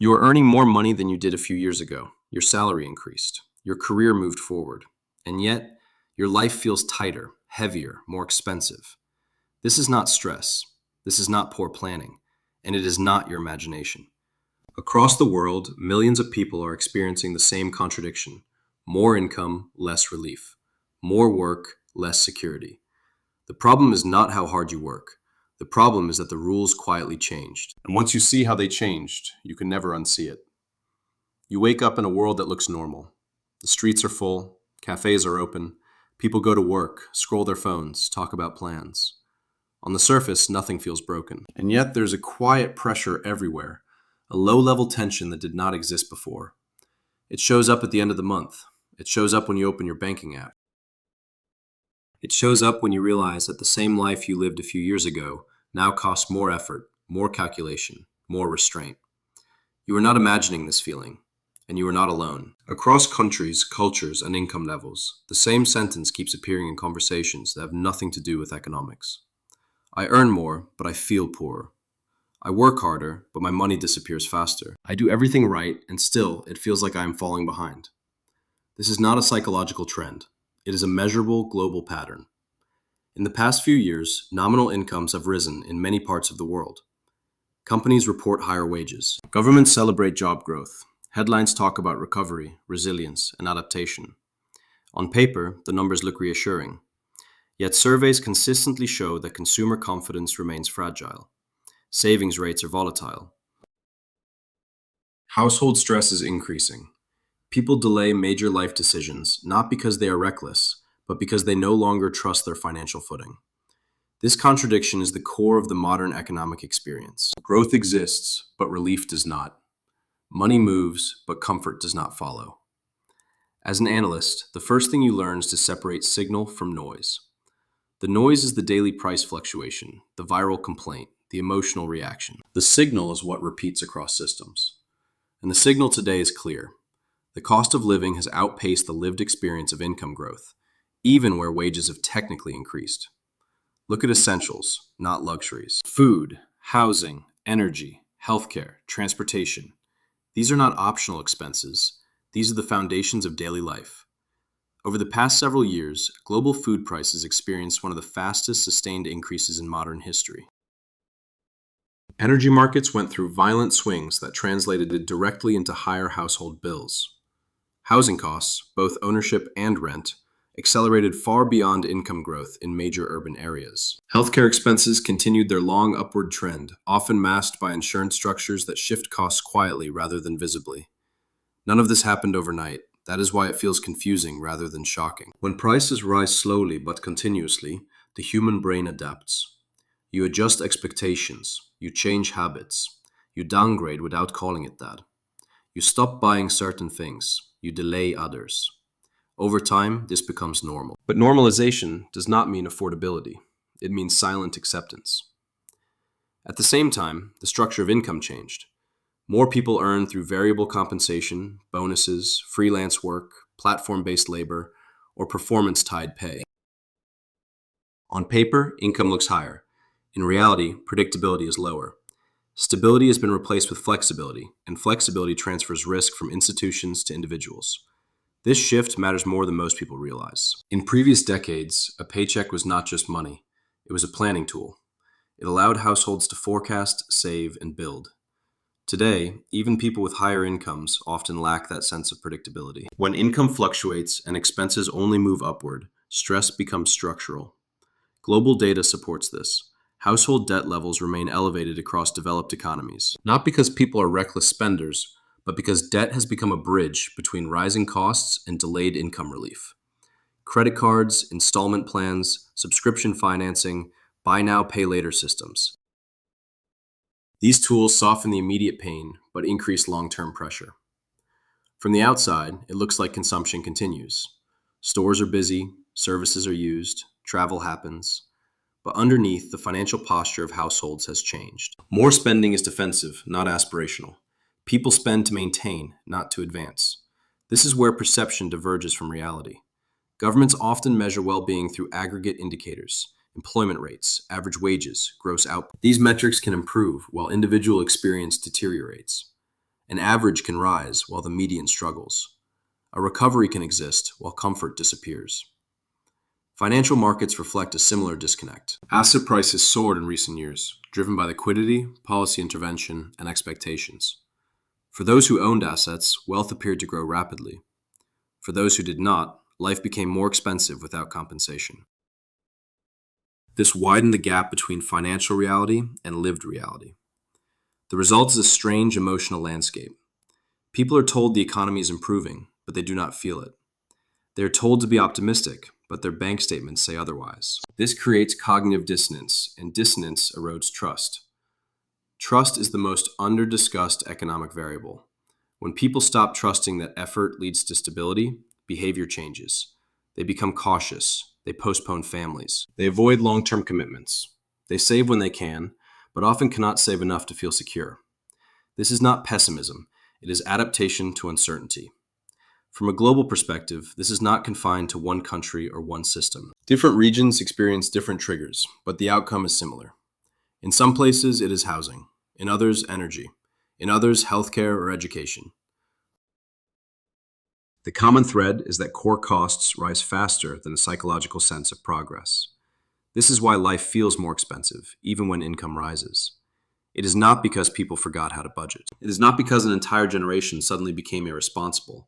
You are earning more money than you did a few years ago. Your salary increased. Your career moved forward. And yet, your life feels tighter, heavier, more expensive. This is not stress. This is not poor planning. And it is not your imagination. Across the world, millions of people are experiencing the same contradiction: more income, less relief; more work, less security. The problem is not how hard you work. The problem is that the rules quietly changed. And once you see how they changed, you can never unsee it. You wake up in a world that looks normal. The streets are full, cafes are open, people go to work, scroll their phones, talk about plans. On the surface, nothing feels broken. And yet there's a quiet pressure everywhere, a low-level tension that did not exist before. It shows up at the end of the month. It shows up when you open your banking app. It shows up when you realize that the same life you lived a few years ago now costs more effort, more calculation, more restraint. You are not imagining this feeling, and you are not alone. Across countries, cultures, and income levels, the same sentence keeps appearing in conversations that have nothing to do with economics. I earn more, but I feel poorer. I work harder, but my money disappears faster. I do everything right, and still, it feels like I am falling behind. This is not a psychological trend. It is a measurable global pattern. In the past few years, nominal incomes have risen in many parts of the world. Companies report higher wages. Governments celebrate job growth. Headlines talk about recovery, resilience, and adaptation. On paper, the numbers look reassuring. Yet surveys consistently show that consumer confidence remains fragile. Savings rates are volatile. Household stress is increasing. People delay major life decisions, not because they are reckless, but because they no longer trust their financial footing. This contradiction is the core of the modern economic experience. Growth exists, but relief does not. Money moves, but comfort does not follow. As an analyst, the first thing you learn is to separate signal from noise. The noise is the daily price fluctuation, the viral complaint, the emotional reaction. The signal is what repeats across systems. And the signal today is clear. The cost of living has outpaced the lived experience of income growth, even where wages have technically increased. Look at essentials, not luxuries. Food, housing, energy, healthcare, transportation. These are not optional expenses. These are the foundations of daily life. Over the past several years, global food prices experienced one of the fastest sustained increases in modern history. Energy markets went through violent swings that translated directly into higher household bills. Housing costs, both ownership and rent, accelerated far beyond income growth in major urban areas. Healthcare expenses continued their long upward trend, often masked by insurance structures that shift costs quietly rather than visibly. None of this happened overnight. That is why it feels confusing rather than shocking. When prices rise slowly but continuously, the human brain adapts. You adjust expectations, you change habits, you downgrade without calling it that. You stop buying certain things, you delay others. Over time, this becomes normal. But normalization does not mean affordability. It means silent acceptance. At the same time, the structure of income changed. More people earn through variable compensation, bonuses, freelance work, platform-based labor, or performance-tied pay. On paper, income looks higher. In reality, predictability is lower. Stability has been replaced with flexibility, and flexibility transfers risk from institutions to individuals. This shift matters more than most people realize. In previous decades, a paycheck was not just money. It was a planning tool. It allowed households to forecast, save, and build. Today, even people with higher incomes often lack that sense of predictability. When income fluctuates and expenses only move upward, stress becomes structural. Global data supports this. Household debt levels remain elevated across developed economies, not because people are reckless spenders, but because debt has become a bridge between rising costs and delayed income relief. Credit cards, installment plans, subscription financing, buy now, pay later systems. These tools soften the immediate pain, but increase long-term pressure. From the outside, it looks like consumption continues. Stores are busy, services are used, travel happens. But underneath, the financial posture of households has changed. More spending is defensive, not aspirational. People spend to maintain, not to advance. This is where perception diverges from reality. Governments often measure well-being through aggregate indicators: employment rates, average wages, gross output. These metrics can improve while individual experience deteriorates. An average can rise while the median struggles. A recovery can exist while comfort disappears. Financial markets reflect a similar disconnect. Asset prices soared in recent years, driven by liquidity, policy intervention, and expectations. For those who owned assets, wealth appeared to grow rapidly. For those who did not, life became more expensive without compensation. This widened the gap between financial reality and lived reality. The result is a strange emotional landscape. People are told the economy is improving, but they do not feel it. They are told to be optimistic, but their bank statements say otherwise. This creates cognitive dissonance, and dissonance erodes trust. Trust is the most under-discussed economic variable. When people stop trusting that effort leads to stability, behavior changes. They become cautious. They postpone families. They avoid long-term commitments. They save when they can, but often cannot save enough to feel secure. This is not pessimism. It is adaptation to uncertainty. From a global perspective, this is not confined to one country or one system. Different regions experience different triggers, but the outcome is similar. In some places, it is housing. In others, energy. In others, healthcare or education. The common thread is that core costs rise faster than the psychological sense of progress. This is why life feels more expensive, even when income rises. It is not because people forgot how to budget. It is not because an entire generation suddenly became irresponsible.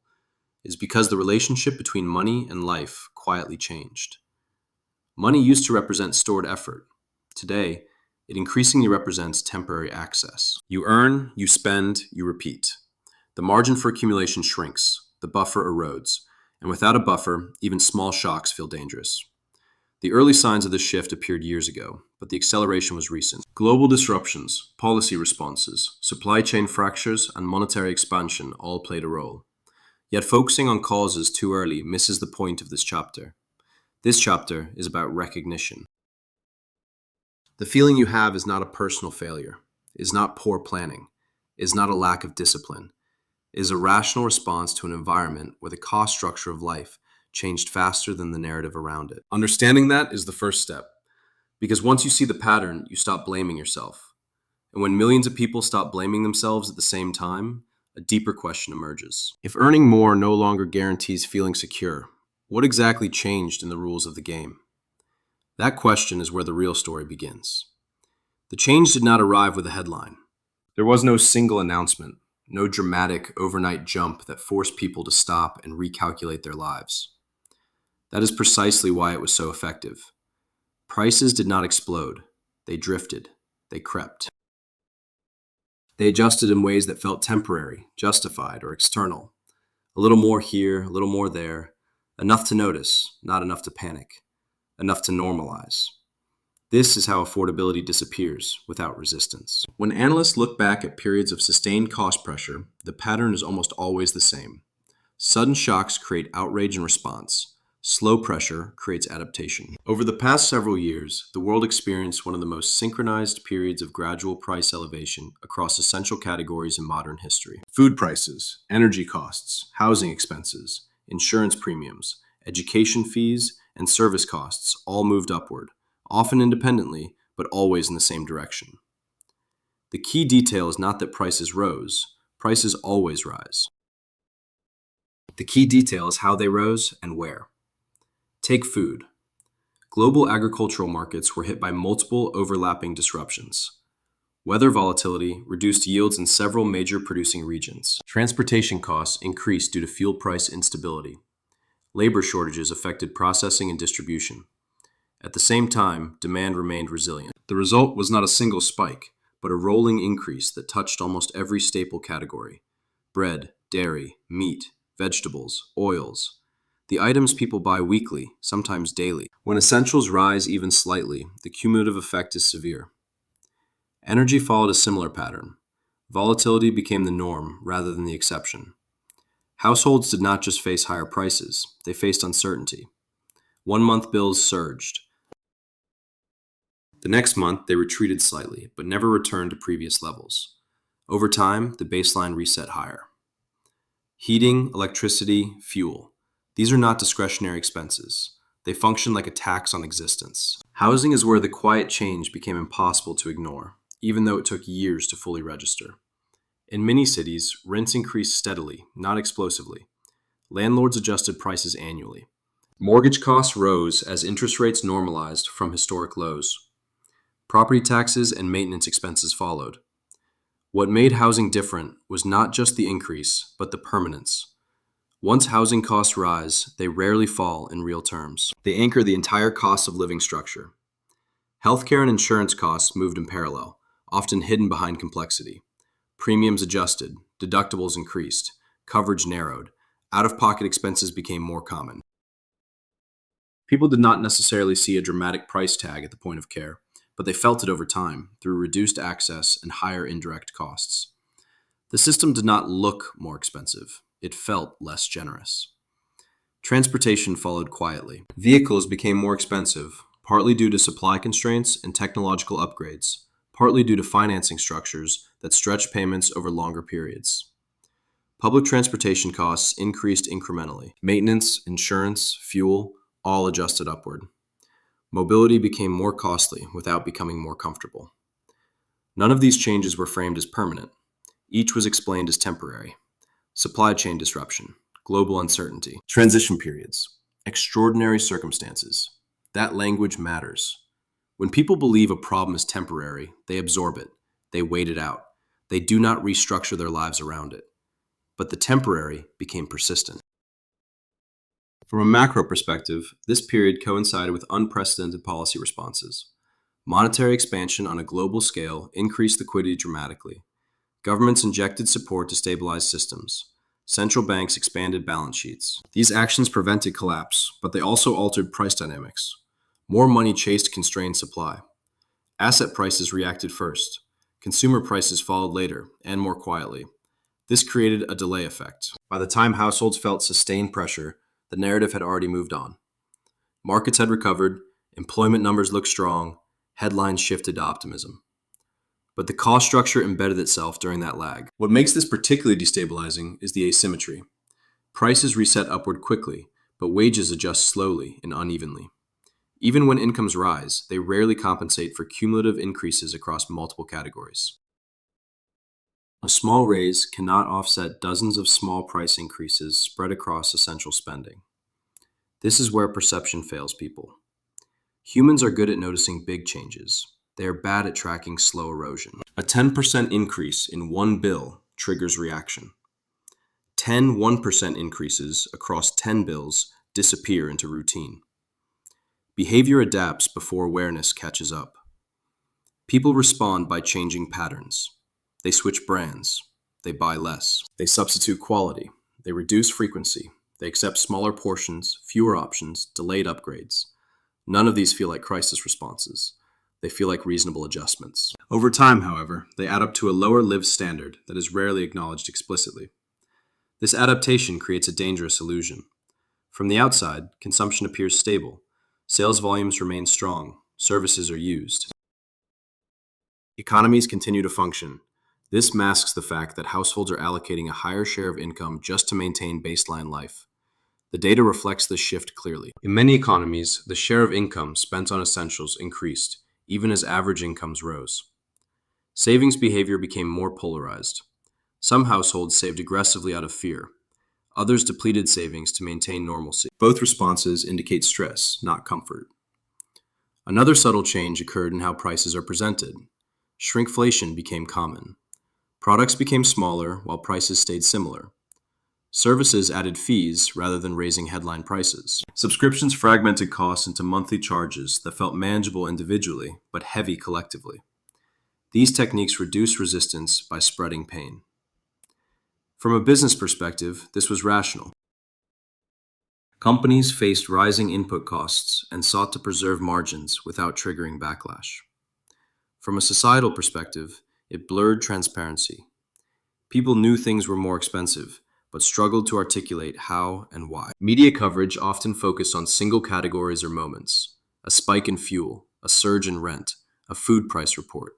It is because the relationship between money and life quietly changed. Money used to represent stored effort. Today, it increasingly represents temporary access. You earn, you spend, you repeat. The margin for accumulation shrinks, the buffer erodes, and without a buffer, even small shocks feel dangerous. The early signs of this shift appeared years ago, but the acceleration was recent. Global disruptions, policy responses, supply chain fractures, and monetary expansion all played a role. Yet focusing on causes too early misses the point of this chapter. This chapter is about recognition. The feeling you have is not a personal failure, is not poor planning, is not a lack of discipline. It is a rational response to an environment where the cost structure of life changed faster than the narrative around it. Understanding that is the first step, because once you see the pattern, you stop blaming yourself. And when millions of people stop blaming themselves at the same time, a deeper question emerges. If earning more no longer guarantees feeling secure, what exactly changed in the rules of the game? That question is where the real story begins. The change did not arrive with a headline. There was no single announcement, no dramatic overnight jump that forced people to stop and recalculate their lives. That is precisely why it was so effective. Prices did not explode. They drifted. They crept. They adjusted in ways that felt temporary, justified, or external. A little more here, a little more there. Enough to notice, not enough to panic. Enough to normalize. This is how affordability disappears without resistance. When analysts look back at periods of sustained cost pressure, the pattern is almost always the same. Sudden shocks create outrage and response. Slow pressure creates adaptation. Over the past several years, the world experienced one of the most synchronized periods of gradual price elevation across essential categories in modern history. Food prices, energy costs, housing expenses, insurance premiums, education fees, and service costs all moved upward, often independently, but always in the same direction. The key detail is not that prices rose, prices always rise. The key detail is how they rose and where. Take food. Global agricultural markets were hit by multiple overlapping disruptions. Weather volatility reduced yields in several major producing regions. Transportation costs increased due to fuel price instability. Labor shortages affected processing and distribution. At the same time, demand remained resilient. The result was not a single spike, but a rolling increase that touched almost every staple category: bread, dairy, meat, vegetables, oils. The items people buy weekly, sometimes daily. When essentials rise even slightly, the cumulative effect is severe. Energy followed a similar pattern. Volatility became the norm rather than the exception. Households did not just face higher prices, they faced uncertainty. One-month bills surged. The next month, they retreated slightly, but never returned to previous levels. Over time, the baseline reset higher. Heating, electricity, fuel. These are not discretionary expenses. They function like a tax on existence. Housing is where the quiet change became impossible to ignore, even though it took years to fully register. In many cities, rents increased steadily, not explosively. Landlords adjusted prices annually. Mortgage costs rose as interest rates normalized from historic lows. Property taxes and maintenance expenses followed. What made housing different was not just the increase, but the permanence. Once housing costs rise, they rarely fall in real terms. They anchor the entire cost of living structure. Healthcare and insurance costs moved in parallel, often hidden behind complexity. Premiums adjusted, deductibles increased, coverage narrowed, out-of-pocket expenses became more common. People did not necessarily see a dramatic price tag at the point of care, but they felt it over time through reduced access and higher indirect costs. The system did not look more expensive, it felt less generous. Transportation followed quietly. Vehicles became more expensive, partly due to supply constraints and technological upgrades, partly due to financing structures that stretched payments over longer periods. Public transportation costs increased incrementally. Maintenance, insurance, fuel, all adjusted upward. Mobility became more costly without becoming more comfortable. None of these changes were framed as permanent. Each was explained as temporary. Supply chain disruption, global uncertainty, transition periods, extraordinary circumstances. That language matters. When people believe a problem is temporary, they absorb it. They wait it out. They do not restructure their lives around it. But the temporary became persistent. From a macro perspective, this period coincided with unprecedented policy responses. Monetary expansion on a global scale increased liquidity dramatically. Governments injected support to stabilize systems. Central banks expanded balance sheets. These actions prevented collapse, but they also altered price dynamics. More money chased constrained supply. Asset prices reacted first. Consumer prices followed later, and more quietly. This created a delay effect. By the time households felt sustained pressure, the narrative had already moved on. Markets had recovered, employment numbers looked strong, headlines shifted to optimism. But the cost structure embedded itself during that lag. What makes this particularly destabilizing is the asymmetry. Prices reset upward quickly, but wages adjust slowly and unevenly. Even when incomes rise, they rarely compensate for cumulative increases across multiple categories. A small raise cannot offset dozens of small price increases spread across essential spending. This is where perception fails people. Humans are good at noticing big changes. They are bad at tracking slow erosion. A 10% increase in one bill triggers reaction. 10 1% increases across 10 bills disappear into routine. Behavior adapts before awareness catches up. People respond by changing patterns. They switch brands. They buy less. They substitute quality. They reduce frequency. They accept smaller portions, fewer options, delayed upgrades. None of these feel like crisis responses. They feel like reasonable adjustments. Over time, however, they add up to a lower lived standard that is rarely acknowledged explicitly. This adaptation creates a dangerous illusion. From the outside, consumption appears stable. Sales volumes remain strong. Services are used. Economies continue to function. This masks the fact that households are allocating a higher share of income just to maintain baseline life. The data reflects this shift clearly. In many economies, the share of income spent on essentials increased, even as average incomes rose. Savings behavior became more polarized. Some households saved aggressively out of fear. Others depleted savings to maintain normalcy. Both responses indicate stress, not comfort. Another subtle change occurred in how prices are presented. Shrinkflation became common. Products became smaller while prices stayed similar. Services added fees rather than raising headline prices. Subscriptions fragmented costs into monthly charges that felt manageable individually but heavy collectively. These techniques reduced resistance by spreading pain. From a business perspective, this was rational. Companies faced rising input costs and sought to preserve margins without triggering backlash. From a societal perspective, it blurred transparency. People knew things were more expensive, but struggled to articulate how and why. Media coverage often focused on single categories or moments: a spike in fuel, a surge in rent, a food price report.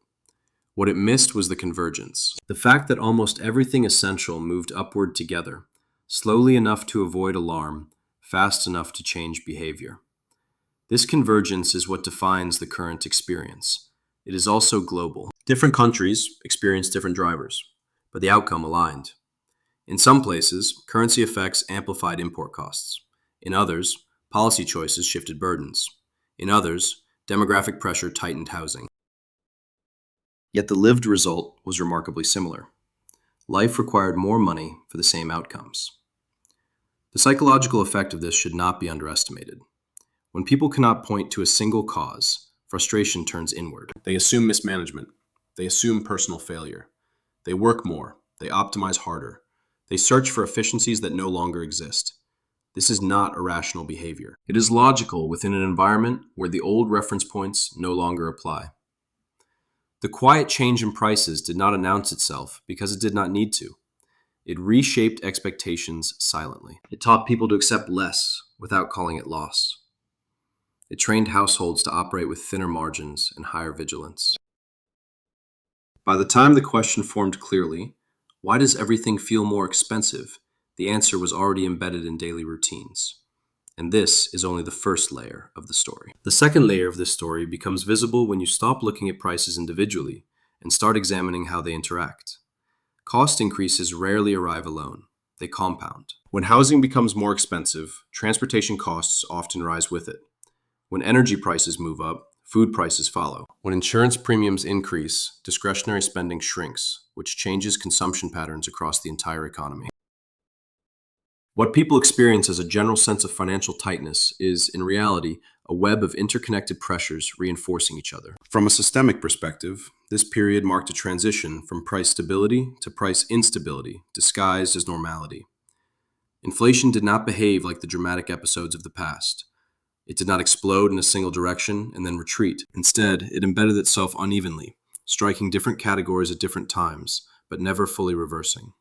What it missed was the convergence. The fact that almost everything essential moved upward together, slowly enough to avoid alarm, fast enough to change behavior. This convergence is what defines the current experience. It is also global. Different countries experience different drivers. but the outcome aligned. In some places, currency effects amplified import costs. In others, policy choices shifted burdens. In others, demographic pressure tightened housing. Yet the lived result was remarkably similar. Life required more money for the same outcomes. The psychological effect of this should not be underestimated. When people cannot point to a single cause, frustration turns inward. They assume mismanagement. They assume personal failure. They work more. They optimize harder. They search for efficiencies that no longer exist. This is not irrational behavior. It is logical within an environment where the old reference points no longer apply. The quiet change in prices did not announce itself because it did not need to. It reshaped expectations silently. It taught people to accept less without calling it loss. It trained households to operate with thinner margins and higher vigilance. By the time the question formed clearly, why does everything feel more expensive? The answer was already embedded in daily routines. And this is only the first layer of the story. The second layer of this story becomes visible when you stop looking at prices individually and start examining how they interact. Cost increases rarely arrive alone. They compound. When housing becomes more expensive, transportation costs often rise with it. When energy prices move up, food prices follow. When insurance premiums increase, discretionary spending shrinks, which changes consumption patterns across the entire economy. What people experience as a general sense of financial tightness is, in reality, a web of interconnected pressures reinforcing each other. From a systemic perspective, this period marked a transition from price stability to price instability, disguised as normality. Inflation did not behave like the dramatic episodes of the past. It did not explode in a single direction and then retreat. Instead, it embedded itself unevenly, striking different categories at different times, but never fully reversing.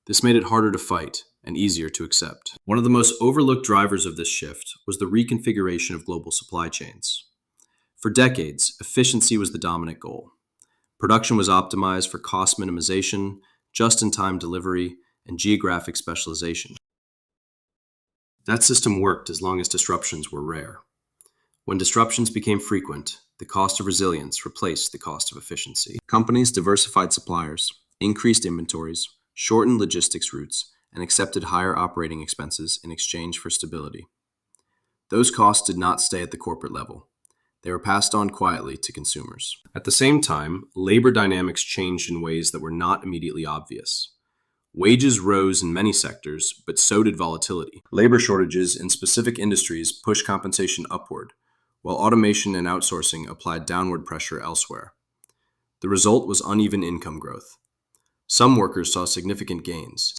This made it harder to fight and easier to accept. One of the most overlooked drivers of this shift was the reconfiguration of global supply chains. For decades, efficiency was the dominant goal. Production was optimized for cost minimization, just-in-time delivery, and geographic specialization. That system worked as long as disruptions were rare. When disruptions became frequent, the cost of resilience replaced the cost of efficiency. Companies diversified suppliers, increased inventories, shortened logistics routes, and accepted higher operating expenses in exchange for stability. Those costs did not stay at the corporate level. They were passed on quietly to consumers. At the same time, labor dynamics changed in ways that were not immediately obvious. Wages rose in many sectors, but so did volatility. Labor shortages in specific industries pushed compensation upward, while automation and outsourcing applied downward pressure elsewhere. The result was uneven income growth. Some workers saw significant gains.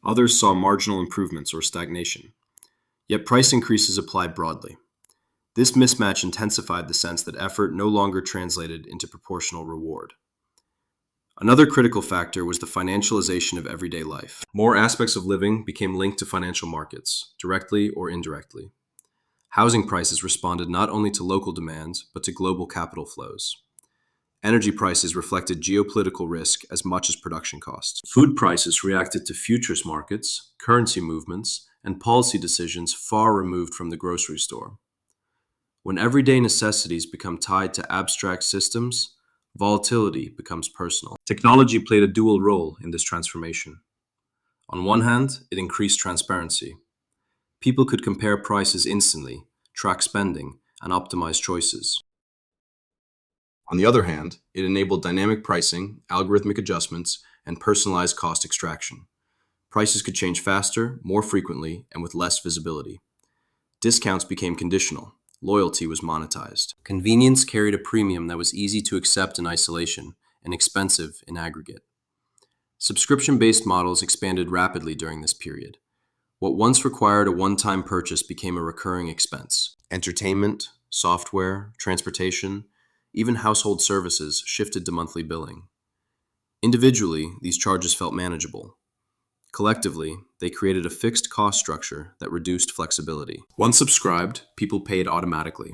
Others saw marginal improvements or stagnation. Yet price increases applied broadly. This mismatch intensified the sense that effort no longer translated into proportional reward. Another critical factor was the financialization of everyday life. More aspects of living became linked to financial markets, directly or indirectly. Housing prices responded not only to local demands, but to global capital flows. Energy prices reflected geopolitical risk as much as production costs. Food prices reacted to futures markets, currency movements, and policy decisions far removed from the grocery store. When everyday necessities become tied to abstract systems, volatility becomes personal. Technology played a dual role in this transformation. On one hand, it increased transparency. People could compare prices instantly, track spending, and optimize choices. On the other hand, it enabled dynamic pricing, algorithmic adjustments, and personalized cost extraction. Prices could change faster, more frequently, and with less visibility. Discounts became conditional. Loyalty was monetized. Convenience carried a premium that was easy to accept in isolation and expensive in aggregate. Subscription-based models expanded rapidly during this period. What once required a one-time purchase became a recurring expense. Entertainment, software, transportation, even household services shifted to monthly billing. Individually, these charges felt manageable. Collectively, they created a fixed cost structure that reduced flexibility. Once subscribed, people paid automatically.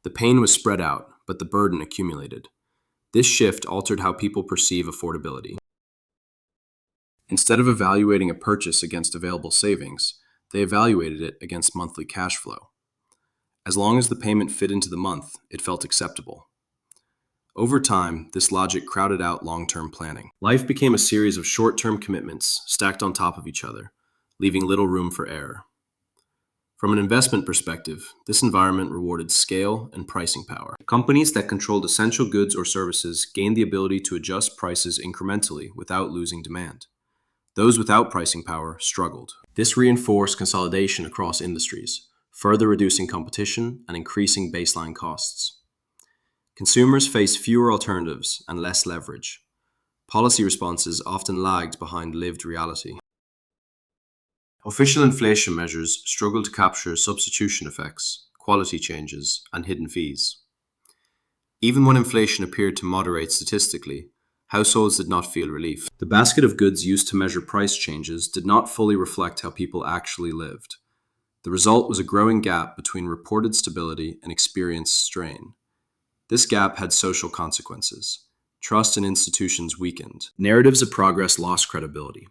The pain was spread out, but the burden accumulated. This shift altered how people perceive affordability. Instead of evaluating a purchase against available savings, they evaluated it against monthly cash flow. As long as the payment fit into the month, it felt acceptable. Over time, this logic crowded out long-term planning. Life became a series of short-term commitments stacked on top of each other, leaving little room for error. From an investment perspective, this environment rewarded scale and pricing power. Companies that controlled essential goods or services gained the ability to adjust prices incrementally without losing demand. Those without pricing power struggled. This reinforced consolidation across industries, further reducing competition and increasing baseline costs. Consumers faced fewer alternatives and less leverage. Policy responses often lagged behind lived reality. Official inflation measures struggled to capture substitution effects, quality changes, and hidden fees. Even when inflation appeared to moderate statistically, households did not feel relief. The basket of goods used to measure price changes did not fully reflect how people actually lived. The result was a growing gap between reported stability and experienced strain. This gap had social consequences. Trust in institutions weakened. Narratives of progress lost credibility.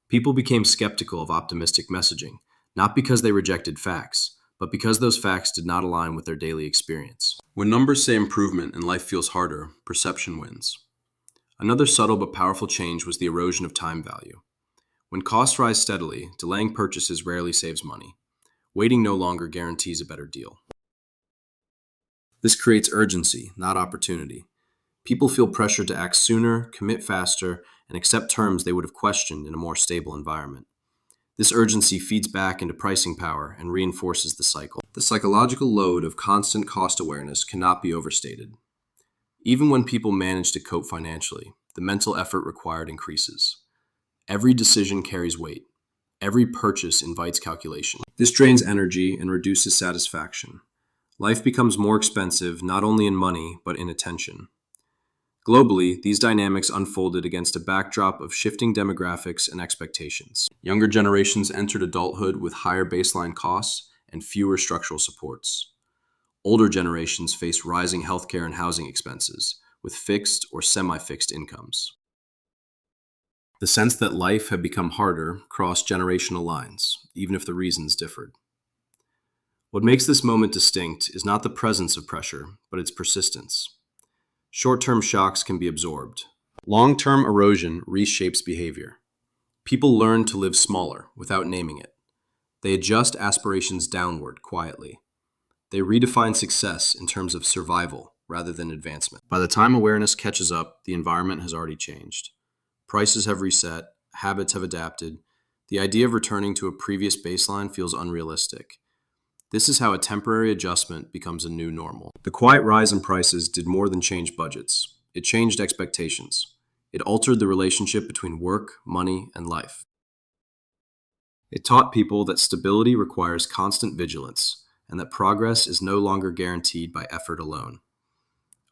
People became skeptical of optimistic messaging, not because they rejected facts, but because those facts did not align with their daily experience. When numbers say improvement and life feels harder, perception wins. Another subtle but powerful change was the erosion of time value. When costs rise steadily, delaying purchases rarely saves money. Waiting no longer guarantees a better deal. This creates urgency, not opportunity. People feel pressure to act sooner, commit faster, and accept terms they would have questioned in a more stable environment. This urgency feeds back into pricing power and reinforces the cycle. The psychological load of constant cost awareness cannot be overstated. Even when people manage to cope financially, the mental effort required increases. Every decision carries weight. Every purchase invites calculation. This drains energy and reduces satisfaction. Life becomes more expensive not only in money, but in attention. Globally, these dynamics unfolded against a backdrop of shifting demographics and expectations. Younger generations entered adulthood with higher baseline costs and fewer structural supports. Older generations faced rising healthcare and housing expenses, with fixed or semi-fixed incomes. The sense that life had become harder crossed generational lines, even if the reasons differed. What makes this moment distinct is not the presence of pressure, but its persistence. Short-term shocks can be absorbed. Long-term erosion reshapes behavior. People learn to live smaller without naming it. They adjust aspirations downward quietly. They redefine success in terms of survival rather than advancement. By the time awareness catches up, the environment has already changed. Prices have reset, habits have adapted. The idea of returning to a previous baseline feels unrealistic. This is how a temporary adjustment becomes a new normal. The quiet rise in prices did more than change budgets. It changed expectations. It altered the relationship between work, money, and life. It taught people that stability requires constant vigilance, and that progress is no longer guaranteed by effort alone.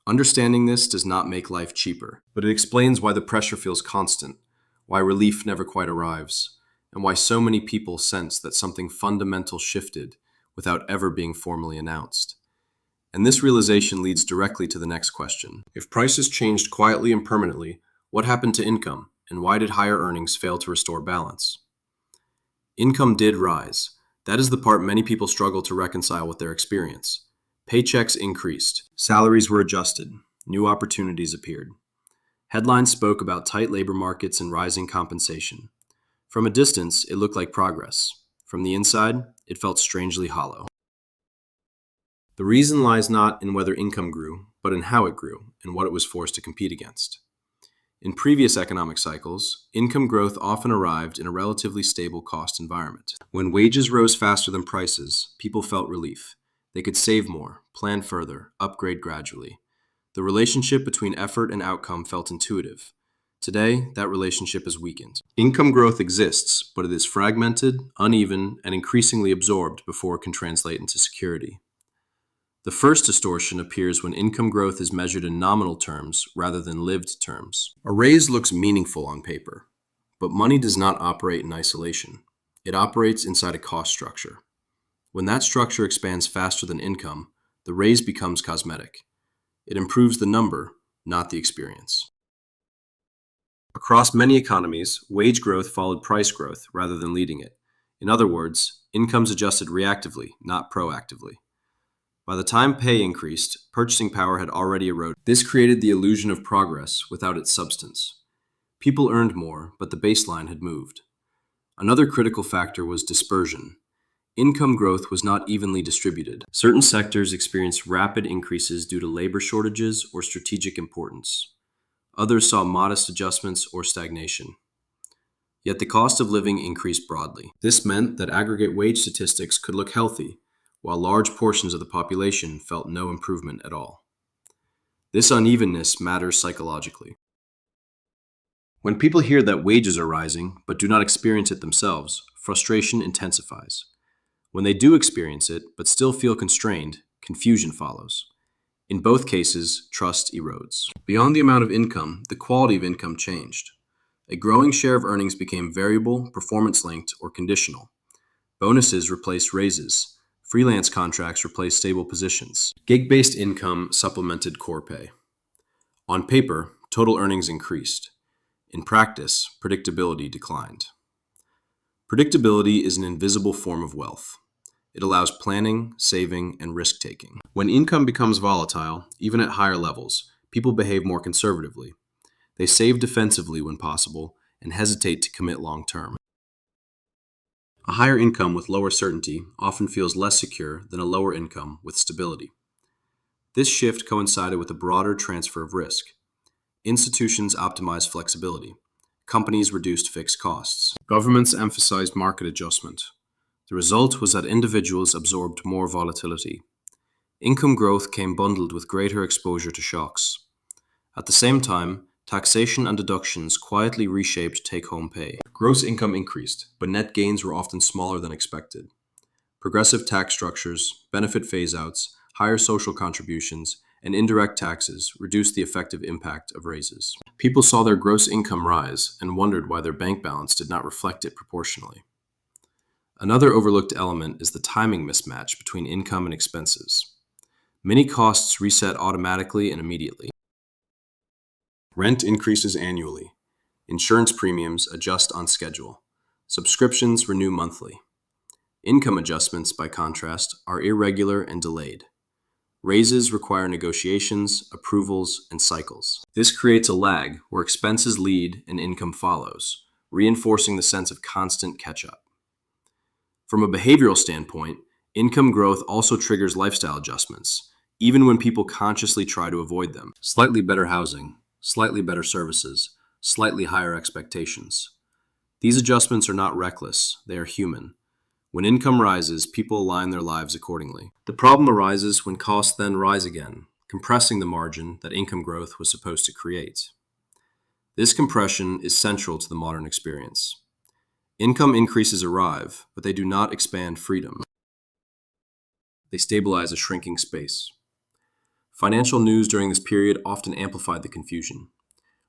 Understanding this does not make life cheaper, but it explains why the pressure feels constant, why relief never quite arrives, and why so many people sense that something fundamental shifted without ever being formally announced. And this realization leads directly to the next question. If prices changed quietly and permanently, what happened to income, and why did higher earnings fail to restore balance? Income did rise. That is the part many people struggle to reconcile with their experience. Paychecks increased, salaries were adjusted, new opportunities appeared. Headlines spoke about tight labor markets and rising compensation. From a distance, it looked like progress. From the inside, it felt strangely hollow. The reason lies not in whether income grew, but in how it grew and what it was forced to compete against. In previous economic cycles, income growth often arrived in a relatively stable cost environment. When wages rose faster than prices, people felt relief. They could save more, plan further, upgrade gradually. The relationship between effort and outcome felt intuitive. Today, that relationship is weakened. Income growth exists, but it is fragmented, uneven, and increasingly absorbed before it can translate into security. The first distortion appears when income growth is measured in nominal terms rather than lived terms. A raise looks meaningful on paper, but money does not operate in isolation. It operates inside a cost structure. When that structure expands faster than income, the raise becomes cosmetic. It improves the number, not the experience. Across many economies, wage growth followed price growth rather than leading it. In other words, incomes adjusted reactively, not proactively. By the time pay increased, purchasing power had already eroded. This created the illusion of progress without its substance. People earned more, but the baseline had moved. Another critical factor was dispersion. Income growth was not evenly distributed. Certain sectors experienced rapid increases due to labor shortages or strategic importance. Others saw modest adjustments or stagnation. Yet the cost of living increased broadly. This meant that aggregate wage statistics could look healthy, while large portions of the population felt no improvement at all. This unevenness matters psychologically. When people hear that wages are rising but do not experience it themselves, frustration intensifies. When they do experience it but still feel constrained, confusion follows. In both cases, trust erodes. Beyond the amount of income, the quality of income changed. A growing share of earnings became variable, performance-linked, or conditional. Bonuses replaced raises. Freelance contracts replaced stable positions. Gig-based income supplemented core pay. On paper, total earnings increased. In practice, predictability declined. Predictability is an invisible form of wealth. It allows planning, saving, and risk-taking. When income becomes volatile, even at higher levels, people behave more conservatively. They save defensively when possible and hesitate to commit long-term. A higher income with lower certainty often feels less secure than a lower income with stability. This shift coincided with a broader transfer of risk. Institutions optimized flexibility. Companies reduced fixed costs. Governments emphasized market adjustment. The result was that individuals absorbed more volatility. Income growth came bundled with greater exposure to shocks. At the same time, taxation and deductions quietly reshaped take-home pay. Gross income increased, but net gains were often smaller than expected. Progressive tax structures, benefit phase-outs, higher social contributions, and indirect taxes reduced the effective impact of raises. People saw their gross income rise and wondered why their bank balance did not reflect it proportionally. Another overlooked element is the timing mismatch between income and expenses. Many costs reset automatically and immediately. Rent increases annually. Insurance premiums adjust on schedule. Subscriptions renew monthly. Income adjustments, by contrast, are irregular and delayed. Raises require negotiations, approvals, and cycles. This creates a lag where expenses lead and income follows, reinforcing the sense of constant catch-up. From a behavioral standpoint, income growth also triggers lifestyle adjustments, even when people consciously try to avoid them. Slightly better housing, slightly better services, slightly higher expectations. These adjustments are not reckless, they are human. When income rises, people align their lives accordingly. The problem arises when costs then rise again, compressing the margin that income growth was supposed to create. This compression is central to the modern experience. Income increases arrive, but they do not expand freedom. They stabilize a shrinking space. Financial news during this period often amplified the confusion.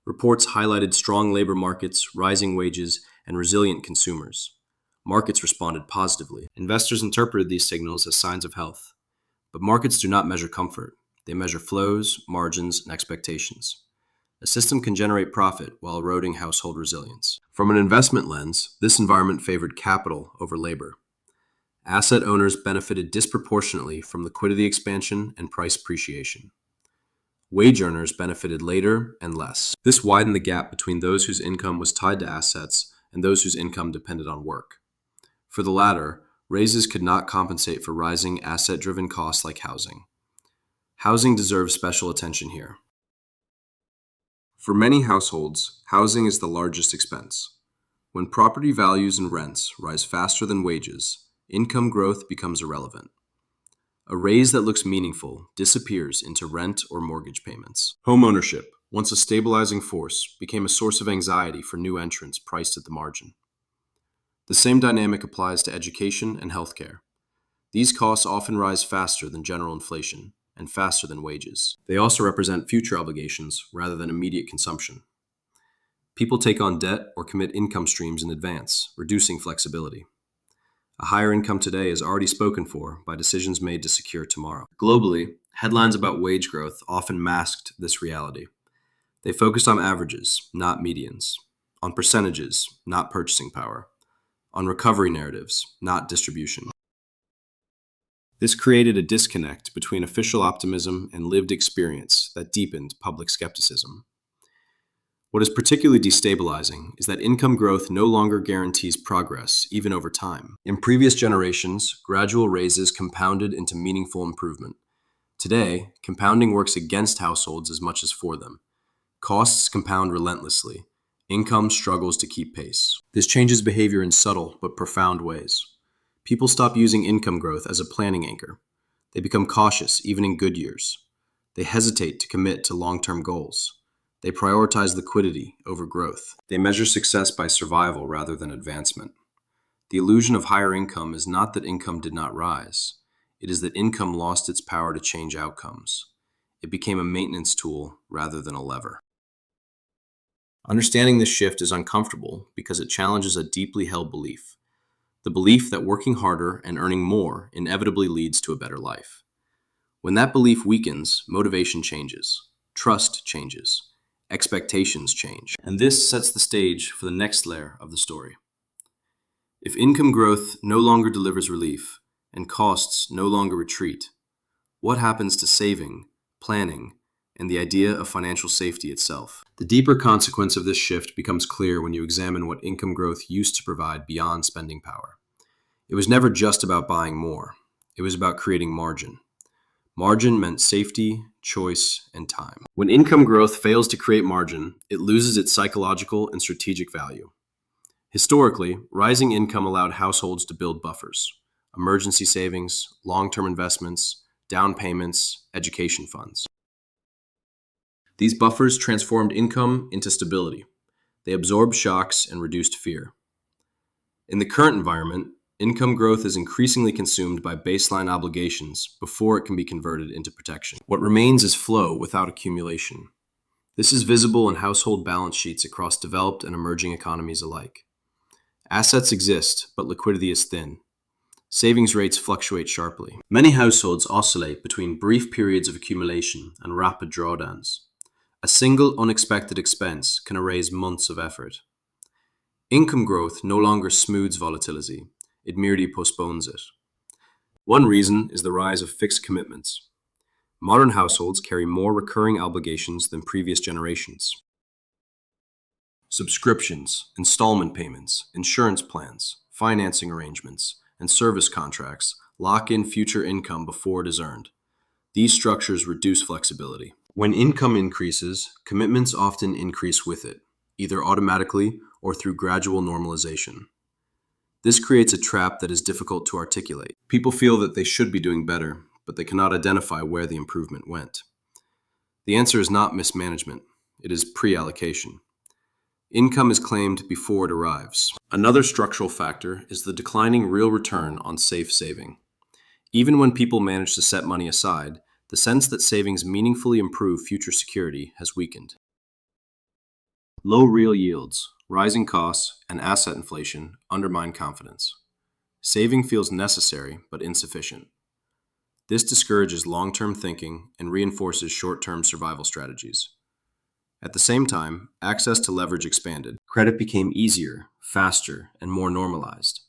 Reports highlighted strong labor markets, rising wages, and resilient consumers. Markets responded positively. Investors interpreted these signals as signs of health. But markets do not measure comfort. They measure flows, margins, and expectations. A system can generate profit while eroding household resilience. From an investment lens, this environment favored capital over labor. Asset owners benefited disproportionately from liquidity expansion and price appreciation. Wage earners benefited later and less. This widened the gap between those whose income was tied to assets and those whose income depended on work. For the latter, raises could not compensate for rising asset-driven costs like housing. Housing deserves special attention here. For many households, housing is the largest expense. When property values and rents rise faster than wages, income growth becomes irrelevant. A raise that looks meaningful disappears into rent or mortgage payments. Homeownership, once a stabilizing force, became a source of anxiety for new entrants priced at the margin. The same dynamic applies to education and healthcare. These costs often rise faster than general inflation and faster than wages. They also represent future obligations rather than immediate consumption. People take on debt or commit income streams in advance, reducing flexibility. A higher income today is already spoken for by decisions made to secure tomorrow. Globally, headlines about wage growth often masked this reality. They focused on averages, not medians, on percentages, not purchasing power, on recovery narratives, not distribution. This created a disconnect between official optimism and lived experience that deepened public skepticism. What is particularly destabilizing is that income growth no longer guarantees progress, even over time. In previous generations, gradual raises compounded into meaningful improvement. Today, compounding works against households as much as for them. Costs compound relentlessly. Income struggles to keep pace. This changes behavior in subtle but profound ways. People stop using income growth as a planning anchor. They become cautious even in good years. They hesitate to commit to long-term goals. They prioritize liquidity over growth. They measure success by survival rather than advancement. The illusion of higher income is not that income did not rise. It is that income lost its power to change outcomes. It became a maintenance tool rather than a lever. Understanding this shift is uncomfortable because it challenges a deeply held belief. The belief that working harder and earning more inevitably leads to a better life. When that belief weakens, motivation changes, trust changes, expectations change, and this sets the stage for the next layer of the story. If income growth no longer delivers relief and costs no longer retreat, what happens to saving, planning, and the idea of financial safety itself? The deeper consequence of this shift becomes clear when you examine what income growth used to provide beyond spending power. It was never just about buying more. It was about creating margin. Margin meant safety, choice, and time. When income growth fails to create margin, it loses its psychological and strategic value. Historically, rising income allowed households to build buffers: emergency savings, long-term investments, down payments, education funds. These buffers transformed income into stability. They absorbed shocks and reduced fear. In the current environment, income growth is increasingly consumed by baseline obligations before it can be converted into protection. What remains is flow without accumulation. This is visible in household balance sheets across developed and emerging economies alike. Assets exist, but liquidity is thin. Savings rates fluctuate sharply. Many households oscillate between brief periods of accumulation and rapid drawdowns. A single unexpected expense can erase months of effort. Income growth no longer smooths volatility. It merely postpones it. One reason is the rise of fixed commitments. Modern households carry more recurring obligations than previous generations. Subscriptions, installment payments, insurance plans, financing arrangements, and service contracts lock in future income before it is earned. These structures reduce flexibility. When income increases, commitments often increase with it, either automatically or through gradual normalization. This creates a trap that is difficult to articulate. People feel that they should be doing better, but they cannot identify where the improvement went. The answer is not mismanagement, it is pre-allocation. Income is claimed before it arrives. Another structural factor is the declining real return on safe saving. Even when people manage to set money aside, the sense that savings meaningfully improve future security has weakened. Low real yields, rising costs, and asset inflation undermine confidence. Saving feels necessary but insufficient. This discourages long-term thinking and reinforces short-term survival strategies. At the same time, access to leverage expanded. Credit became easier, faster, and more normalized.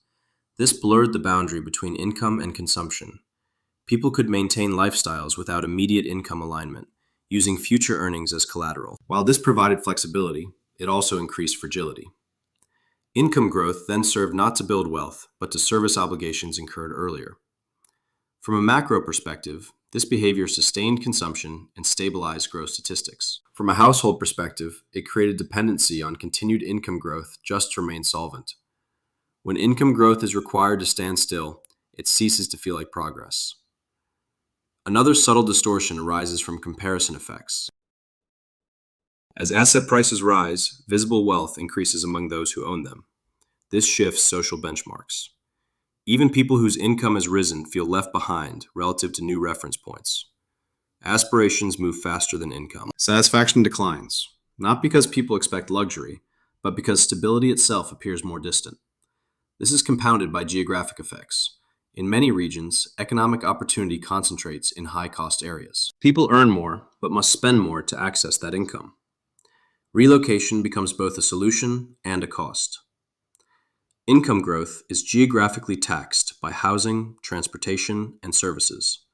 This blurred the boundary between income and consumption. People could maintain lifestyles without immediate income alignment, using future earnings as collateral. While this provided flexibility, it also increased fragility. Income growth then served not to build wealth, but to service obligations incurred earlier. From a macro perspective, this behavior sustained consumption and stabilized growth statistics. From a household perspective, it created dependency on continued income growth just to remain solvent. When income growth is required to stand still, it ceases to feel like progress. Another subtle distortion arises from comparison effects. As asset prices rise, visible wealth increases among those who own them. This shifts social benchmarks. Even people whose income has risen feel left behind relative to new reference points. Aspirations move faster than income. Satisfaction declines, not because people expect luxury, but because stability itself appears more distant. This is compounded by geographic effects. In many regions, economic opportunity concentrates in high-cost areas. People earn more, but must spend more to access that income. Relocation becomes both a solution and a cost. Income growth is geographically taxed by housing, transportation, and services.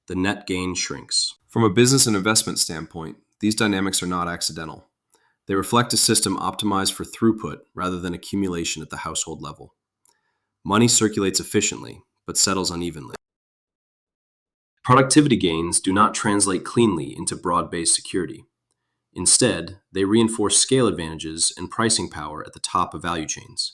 The net gain shrinks. From a business and investment standpoint, these dynamics are not accidental. They reflect a system optimized for throughput rather than accumulation at the household level. Money circulates efficiently, but settles unevenly. Productivity gains do not translate cleanly into broad-based security. Instead, they reinforce scale advantages and pricing power at the top of value chains.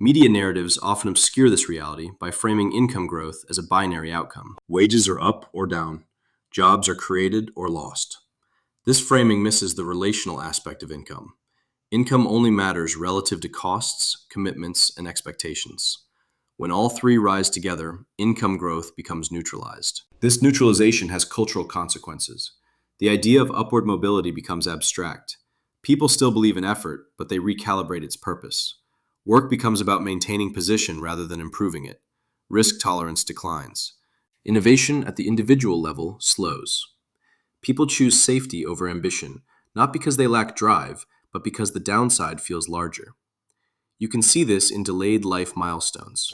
Media narratives often obscure this reality by framing income growth as a binary outcome. Wages are up or down. Jobs are created or lost. This framing misses the relational aspect of income. Income only matters relative to costs, commitments, and expectations. When all three rise together, income growth becomes neutralized. This neutralization has cultural consequences. The idea of upward mobility becomes abstract. People still believe in effort, but they recalibrate its purpose. Work becomes about maintaining position rather than improving it. Risk tolerance declines. Innovation at the individual level slows. People choose safety over ambition, not because they lack drive, but because the downside feels larger. You can see this in delayed life milestones.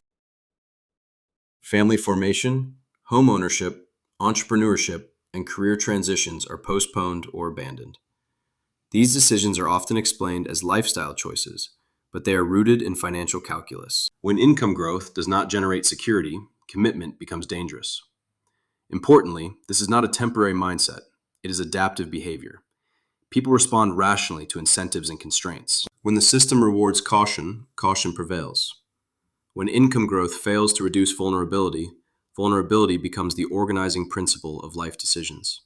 Family formation, home ownership, entrepreneurship, and career transitions are postponed or abandoned. These decisions are often explained as lifestyle choices, but they are rooted in financial calculus. When income growth does not generate security, commitment becomes dangerous. Importantly, this is not a temporary mindset. It is adaptive behavior. People respond rationally to incentives and constraints. When the system rewards caution, caution prevails. When income growth fails to reduce vulnerability, vulnerability becomes the organizing principle of life decisions.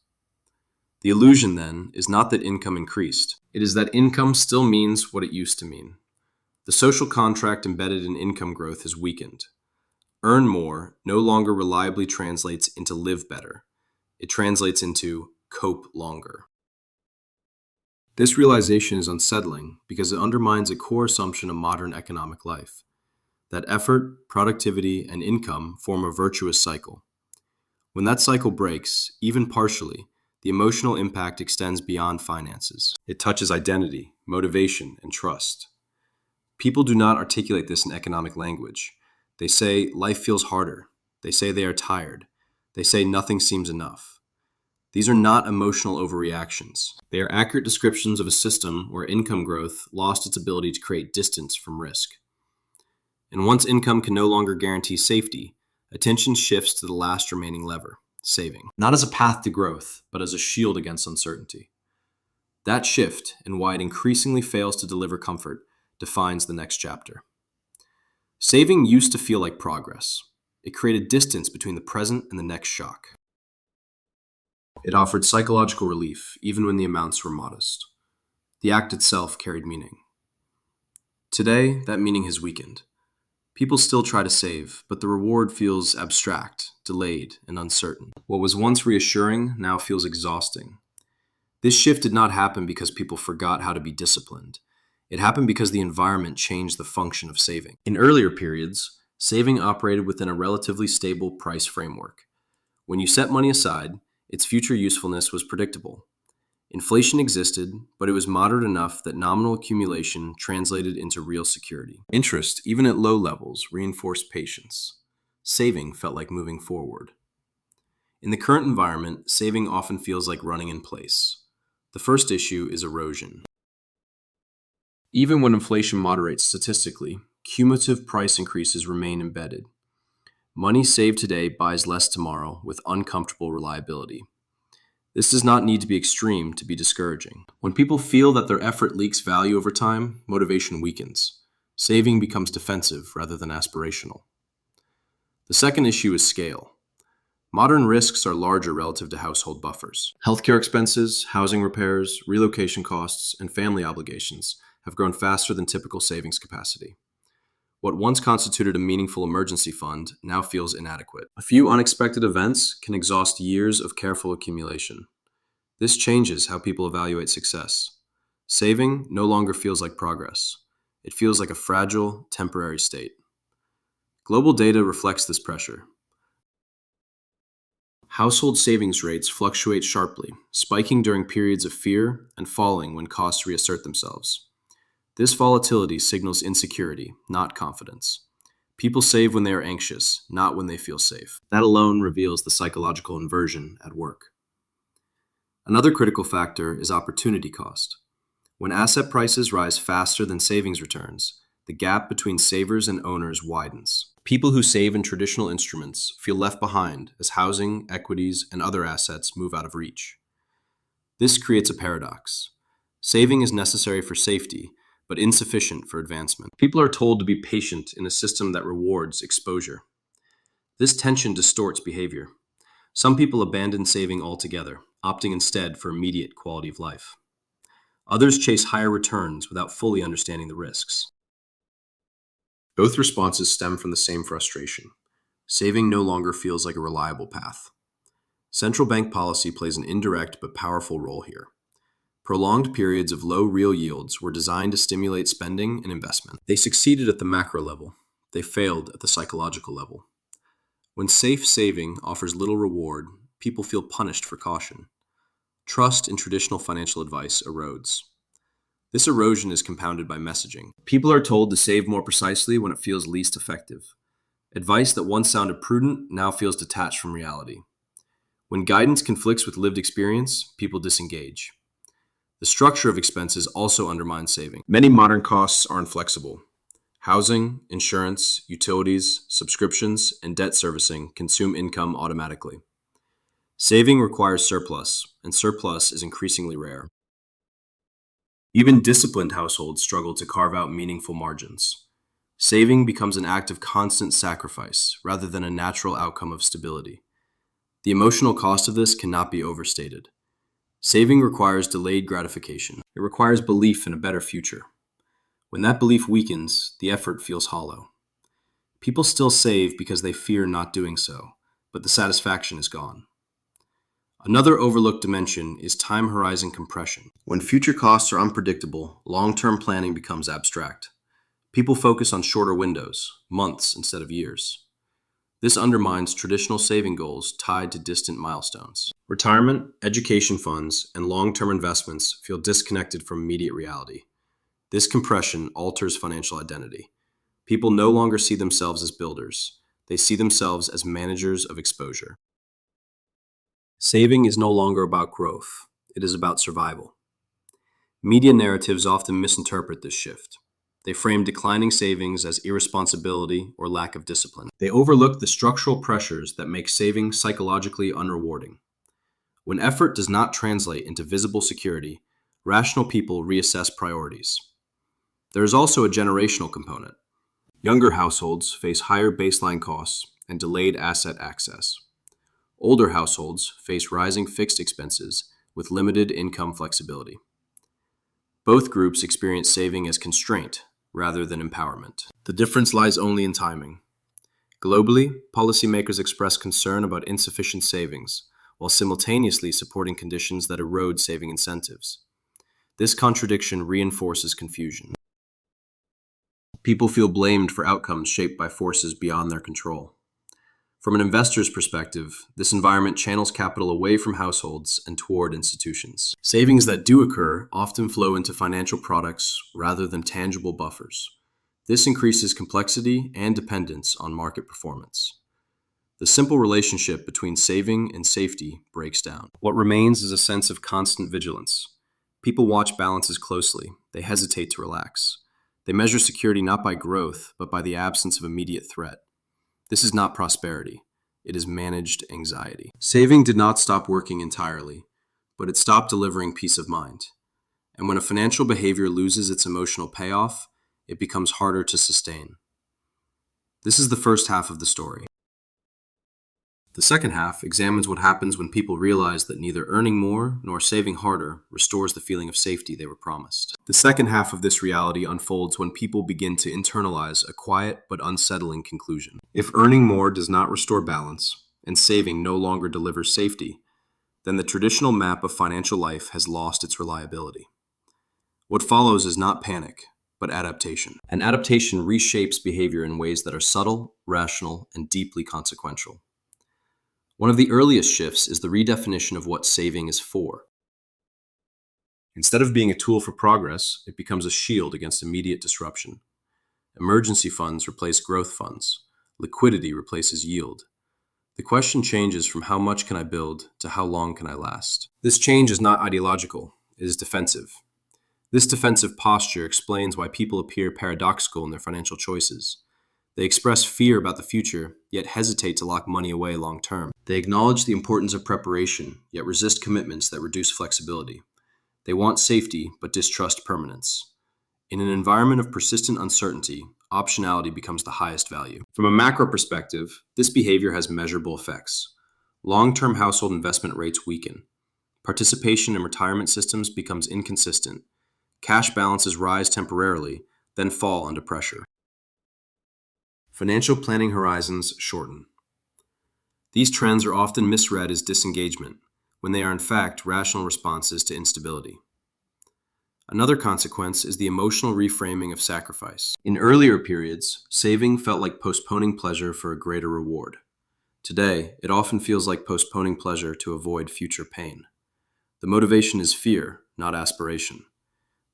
The illusion, then, is not that income increased. It is that income still means what it used to mean. The social contract embedded in income growth has weakened. Earn more no longer reliably translates into live better. It translates into cope longer. This realization is unsettling because it undermines a core assumption of modern economic life, that effort, productivity, and income form a virtuous cycle. When that cycle breaks, even partially, the emotional impact extends beyond finances. It touches identity, motivation, and trust. People do not articulate this in economic language. They say life feels harder. They say they are tired. They say nothing seems enough. These are not emotional overreactions. They are accurate descriptions of a system where income growth lost its ability to create distance from risk. And once income can no longer guarantee safety, attention shifts to the last remaining lever, saving. Not as a path to growth, but as a shield against uncertainty. That shift, and why it increasingly fails to deliver comfort, defines the next chapter. Saving used to feel like progress. It created distance between the present and the next shock. It offered psychological relief, even when the amounts were modest. The act itself carried meaning. Today, that meaning has weakened. People still try to save, but the reward feels abstract, delayed, and uncertain. What was once reassuring now feels exhausting. This shift did not happen because people forgot how to be disciplined. It happened because the environment changed the function of saving. In earlier periods, saving operated within a relatively stable price framework. When you set money aside, its future usefulness was predictable. Inflation existed, but it was moderate enough that nominal accumulation translated into real security. Interest, even at low levels, reinforced patience. Saving felt like moving forward. In the current environment, saving often feels like running in place. The first issue is erosion. Even when inflation moderates statistically, cumulative price increases remain embedded. Money saved today buys less tomorrow with uncomfortable reliability. This does not need to be extreme to be discouraging. When people feel that their effort leaks value over time, motivation weakens. Saving becomes defensive rather than aspirational. The second issue is scale. Modern risks are larger relative to household buffers. Healthcare expenses, housing repairs, relocation costs, and family obligations have grown faster than typical savings capacity. What once constituted a meaningful emergency fund now feels inadequate. A few unexpected events can exhaust years of careful accumulation. This changes how people evaluate success. Saving no longer feels like progress. It feels like a fragile, temporary state. Global data reflects this pressure. Household savings rates fluctuate sharply, spiking during periods of fear and falling when costs reassert themselves. This volatility signals insecurity, not confidence. People save when they are anxious, not when they feel safe. That alone reveals the psychological inversion at work. Another critical factor is opportunity cost. When asset prices rise faster than savings returns, the gap between savers and owners widens. People who save in traditional instruments feel left behind as housing, equities, and other assets move out of reach. This creates a paradox. Saving is necessary for safety, but insufficient for advancement. People are told to be patient in a system that rewards exposure. This tension distorts behavior. Some people abandon saving altogether, opting instead for immediate quality of life. Others chase higher returns without fully understanding the risks. Both responses stem from the same frustration. Saving no longer feels like a reliable path. Central bank policy plays an indirect but powerful role here. Prolonged periods of low real yields were designed to stimulate spending and investment. They succeeded at the macro level. They failed at the psychological level. When safe saving offers little reward, people feel punished for caution. Trust in traditional financial advice erodes. This erosion is compounded by messaging. People are told to save more precisely when it feels least effective. Advice that once sounded prudent now feels detached from reality. When guidance conflicts with lived experience, people disengage. The structure of expenses also undermines saving. Many modern costs are inflexible. Housing, insurance, utilities, subscriptions, and debt servicing consume income automatically. Saving requires surplus, and surplus is increasingly rare. Even disciplined households struggle to carve out meaningful margins. Saving becomes an act of constant sacrifice rather than a natural outcome of stability. The emotional cost of this cannot be overstated. Saving requires delayed gratification. It requires belief in a better future. When that belief weakens, the effort feels hollow. People still save because they fear not doing so, but the satisfaction is gone. Another overlooked dimension is time horizon compression. When future costs are unpredictable, long-term planning becomes abstract. People focus on shorter windows, months instead of years. This undermines traditional saving goals tied to distant milestones. Retirement, education funds, and long-term investments feel disconnected from immediate reality. This compression alters financial identity. People no longer see themselves as builders. They see themselves as managers of exposure. Saving is no longer about growth. It is about survival. Media narratives often misinterpret this shift. They frame declining savings as irresponsibility or lack of discipline. They overlook the structural pressures that make saving psychologically unrewarding. When effort does not translate into visible security, rational people reassess priorities. There is also a generational component. Younger households face higher baseline costs and delayed asset access. Older households face rising fixed expenses with limited income flexibility. Both groups experience saving as constraint rather than empowerment. The difference lies only in timing. Globally, policymakers express concern about insufficient savings, while simultaneously supporting conditions that erode saving incentives. This contradiction reinforces confusion. People feel blamed for outcomes shaped by forces beyond their control. From an investor's perspective, this environment channels capital away from households and toward institutions. Savings that do occur often flow into financial products rather than tangible buffers. This increases complexity and dependence on market performance. The simple relationship between saving and safety breaks down. What remains is a sense of constant vigilance. People watch balances closely. They hesitate to relax. They measure security not by growth, but by the absence of immediate threat. This is not prosperity. It is managed anxiety. Saving did not stop working entirely, but it stopped delivering peace of mind. And when a financial behavior loses its emotional payoff, it becomes harder to sustain. This is the first half of the story. The second half examines what happens when people realize that neither earning more nor saving harder restores the feeling of safety they were promised. The second half of this reality unfolds when people begin to internalize a quiet but unsettling conclusion. If earning more does not restore balance, and saving no longer delivers safety, then the traditional map of financial life has lost its reliability. What follows is not panic, but adaptation. And adaptation reshapes behavior in ways that are subtle, rational, and deeply consequential. One of the earliest shifts is the redefinition of what saving is for. Instead of being a tool for progress, it becomes a shield against immediate disruption. Emergency funds replace growth funds. Liquidity replaces yield. The question changes from how much can I build to how long can I last. This change is not ideological, it is defensive. This defensive posture explains why people appear paradoxical in their financial choices. They express fear about the future, yet hesitate to lock money away long term. They acknowledge the importance of preparation, yet resist commitments that reduce flexibility. They want safety, but distrust permanence. In an environment of persistent uncertainty, optionality becomes the highest value. From a macro perspective, this behavior has measurable effects. Long-term household investment rates weaken. Participation in retirement systems becomes inconsistent. Cash balances rise temporarily, then fall under pressure. Financial planning horizons shorten. These trends are often misread as disengagement, when they are in fact rational responses to instability. Another consequence is the emotional reframing of sacrifice. In earlier periods, saving felt like postponing pleasure for a greater reward. Today, it often feels like postponing pleasure to avoid future pain. The motivation is fear, not aspiration.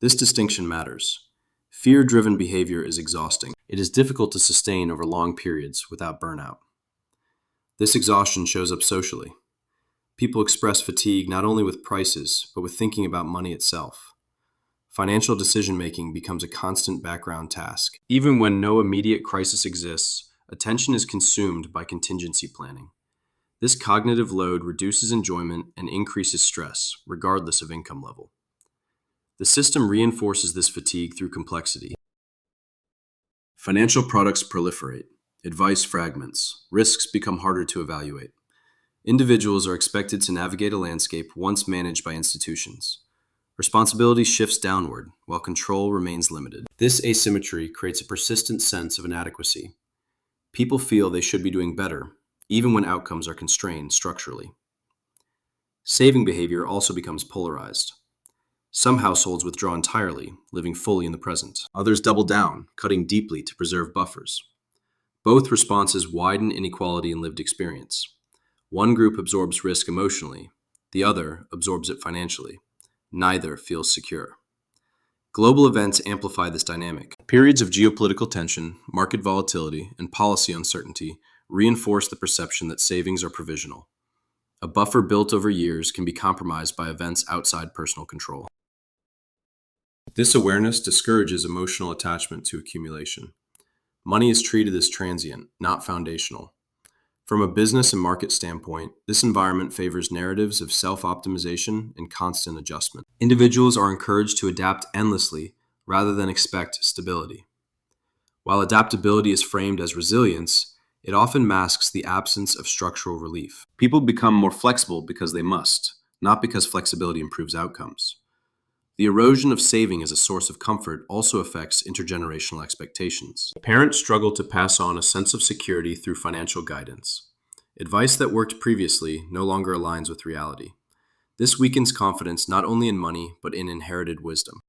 This distinction matters. Fear-driven behavior is exhausting. It is difficult to sustain over long periods without burnout. This exhaustion shows up socially. People express fatigue not only with prices, but with thinking about money itself. Financial decision-making becomes a constant background task. Even when no immediate crisis exists, attention is consumed by contingency planning. This cognitive load reduces enjoyment and increases stress, regardless of income level. The system reinforces this fatigue through complexity. Financial products proliferate. Advice fragments. Risks become harder to evaluate. Individuals are expected to navigate a landscape once managed by institutions. Responsibility shifts downward, while control remains limited. This asymmetry creates a persistent sense of inadequacy. People feel they should be doing better, even when outcomes are constrained structurally. Saving behavior also becomes polarized. Some households withdraw entirely, living fully in the present. Others double down, cutting deeply to preserve buffers. Both responses widen inequality in lived experience. One group absorbs risk emotionally, the other absorbs it financially. Neither feels secure. Global events amplify this dynamic. Periods of geopolitical tension, market volatility, and policy uncertainty reinforce the perception that savings are provisional. A buffer built over years can be compromised by events outside personal control. This awareness discourages emotional attachment to accumulation. Money is treated as transient, not foundational. From a business and market standpoint, this environment favors narratives of self-optimization and constant adjustment. Individuals are encouraged to adapt endlessly rather than expect stability. While adaptability is framed as resilience, it often masks the absence of structural relief. People become more flexible because they must, not because flexibility improves outcomes. The erosion of saving as a source of comfort also affects intergenerational expectations. Parents struggle to pass on a sense of security through financial guidance. Advice that worked previously no longer aligns with reality. This weakens confidence not only in money, but in inherited wisdom.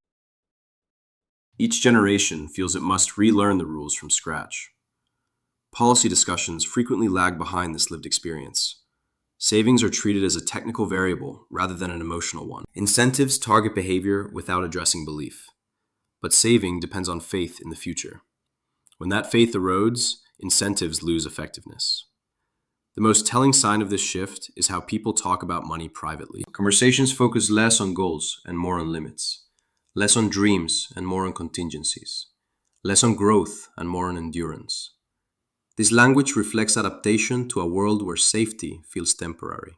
Each generation feels it must relearn the rules from scratch. Policy discussions frequently lag behind this lived experience. Savings are treated as a technical variable rather than an emotional one. Incentives target behavior without addressing belief. But saving depends on faith in the future. When that faith erodes, incentives lose effectiveness. The most telling sign of this shift is how people talk about money privately. Conversations focus less on goals and more on limits, less on dreams and more on contingencies, less on growth and more on endurance. This language reflects adaptation to a world where safety feels temporary.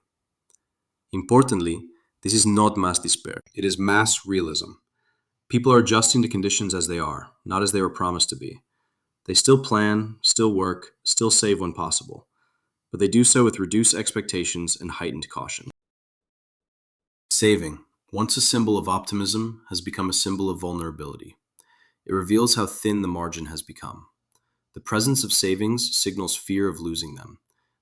Importantly, this is not mass despair. It is mass realism. People are adjusting to conditions as they are, not as they were promised to be. They still plan, still work, still save when possible, but they do so with reduced expectations and heightened caution. Saving, once a symbol of optimism, has become a symbol of vulnerability. It reveals how thin the margin has become. The presence of savings signals fear of losing them.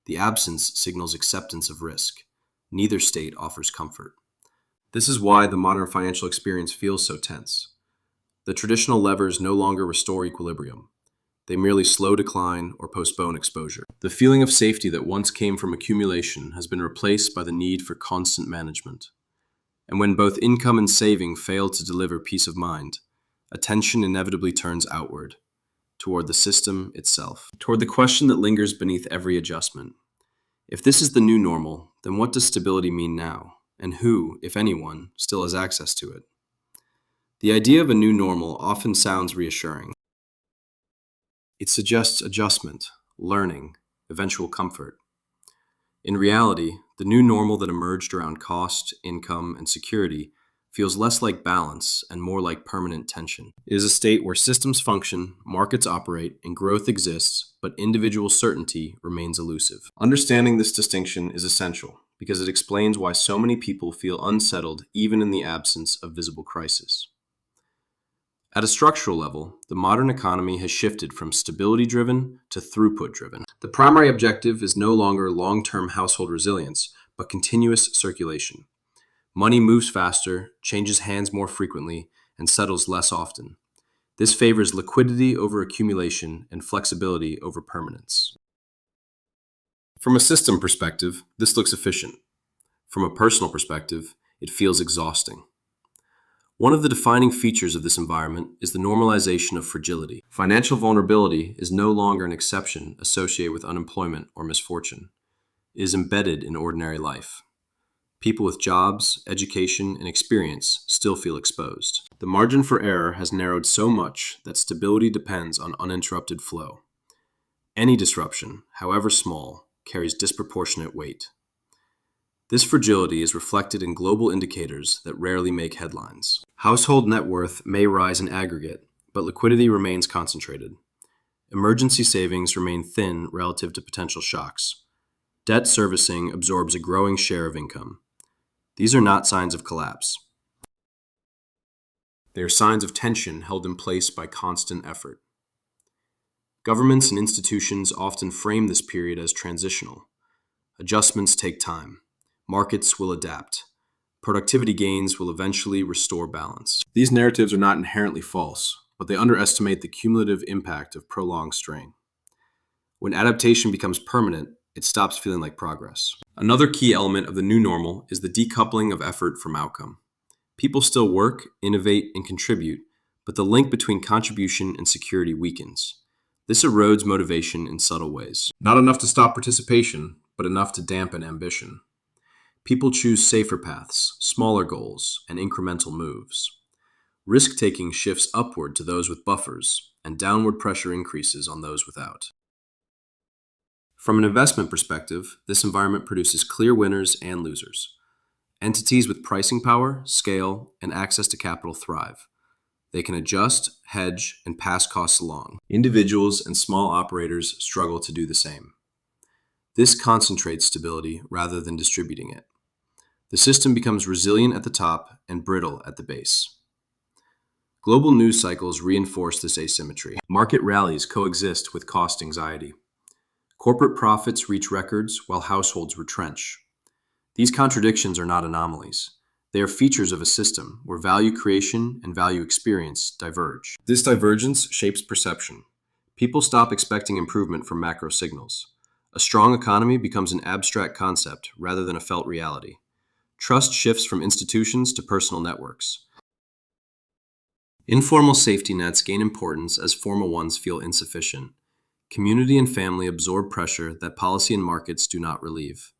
The absence signals acceptance of risk. Neither state offers comfort. This is why the modern financial experience feels so tense. The traditional levers no longer restore equilibrium. They merely slow decline or postpone exposure. The feeling of safety that once came from accumulation has been replaced by the need for constant management. And when both income and saving fail to deliver peace of mind, attention inevitably turns outward, toward the system itself, toward the question that lingers beneath every adjustment. If this is the new normal, then what does stability mean now? And who, if anyone, still has access to it? The idea of a new normal often sounds reassuring. It suggests adjustment, learning, eventual comfort. In reality, the new normal that emerged around cost, income, and security feels less like balance and more like permanent tension. It is a state where systems function, markets operate, and growth exists, but individual certainty remains elusive. Understanding this distinction is essential because it explains why so many people feel unsettled even in the absence of visible crisis. At a structural level, the modern economy has shifted from stability-driven to throughput-driven. The primary objective is no longer long-term household resilience, but continuous circulation. Money moves faster, changes hands more frequently, and settles less often. This favors liquidity over accumulation and flexibility over permanence. From a system perspective, this looks efficient. From a personal perspective, it feels exhausting. One of the defining features of this environment is the normalization of fragility. Financial vulnerability is no longer an exception associated with unemployment or misfortune. It is embedded in ordinary life. People with jobs, education, and experience still feel exposed. The margin for error has narrowed so much that stability depends on uninterrupted flow. Any disruption, however small, carries disproportionate weight. This fragility is reflected in global indicators that rarely make headlines. Household net worth may rise in aggregate, but liquidity remains concentrated. Emergency savings remain thin relative to potential shocks. Debt servicing absorbs a growing share of income. These are not signs of collapse. They are signs of tension held in place by constant effort. Governments and institutions often frame this period as transitional. Adjustments take time. Markets will adapt. Productivity gains will eventually restore balance. These narratives are not inherently false, but they underestimate the cumulative impact of prolonged strain. When adaptation becomes permanent, it stops feeling like progress. Another key element of the new normal is the decoupling of effort from outcome. People still work, innovate, and contribute, but the link between contribution and security weakens. This erodes motivation in subtle ways. Not enough to stop participation, but enough to dampen ambition. People choose safer paths, smaller goals, and incremental moves. Risk-taking shifts upward to those with buffers, and downward pressure increases on those without. From an investment perspective, this environment produces clear winners and losers. Entities with pricing power, scale, and access to capital thrive. They can adjust, hedge, and pass costs along. Individuals and small operators struggle to do the same. This concentrates stability rather than distributing it. The system becomes resilient at the top and brittle at the base. Global news cycles reinforce this asymmetry. Market rallies coexist with cost anxiety. Corporate profits reach records while households retrench. These contradictions are not anomalies. They are features of a system where value creation and value experience diverge. This divergence shapes perception. People stop expecting improvement from macro signals. A strong economy becomes an abstract concept rather than a felt reality. Trust shifts from institutions to personal networks. Informal safety nets gain importance as formal ones feel insufficient. Community and family absorb pressure that policy and markets do not relieve.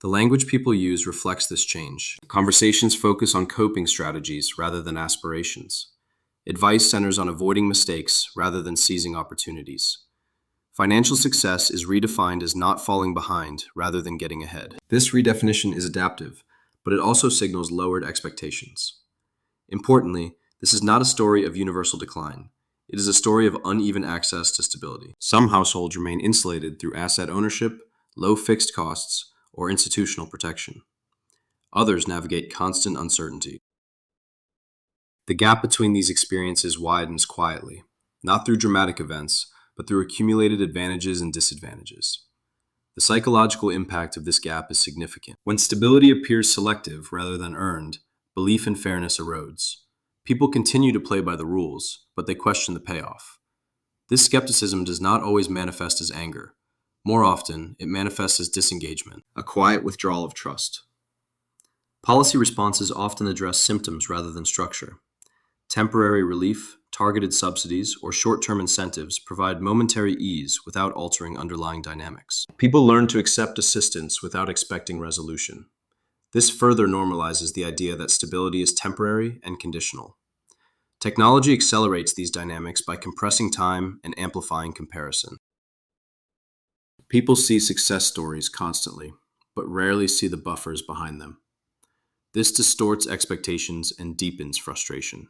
The language people use reflects this change. Conversations focus on coping strategies rather than aspirations. Advice centers on avoiding mistakes rather than seizing opportunities. Financial success is redefined as not falling behind rather than getting ahead. This redefinition is adaptive, but it also signals lowered expectations. Importantly, this is not a story of universal decline. It is a story of uneven access to stability. Some households remain insulated through asset ownership, low fixed costs, or institutional protection. Others navigate constant uncertainty. The gap between these experiences widens quietly, not through dramatic events, but through accumulated advantages and disadvantages. The psychological impact of this gap is significant. When stability appears selective rather than earned, belief in fairness erodes. People continue to play by the rules, but they question the payoff. This skepticism does not always manifest as anger. More often, it manifests as disengagement, a quiet withdrawal of trust. Policy responses often address symptoms rather than structure. Temporary relief, targeted subsidies, or short-term incentives provide momentary ease without altering underlying dynamics. People learn to accept assistance without expecting resolution. This further normalizes the idea that stability is temporary and conditional. Technology accelerates these dynamics by compressing time and amplifying comparison. People see success stories constantly, but rarely see the buffers behind them. This distorts expectations and deepens frustration.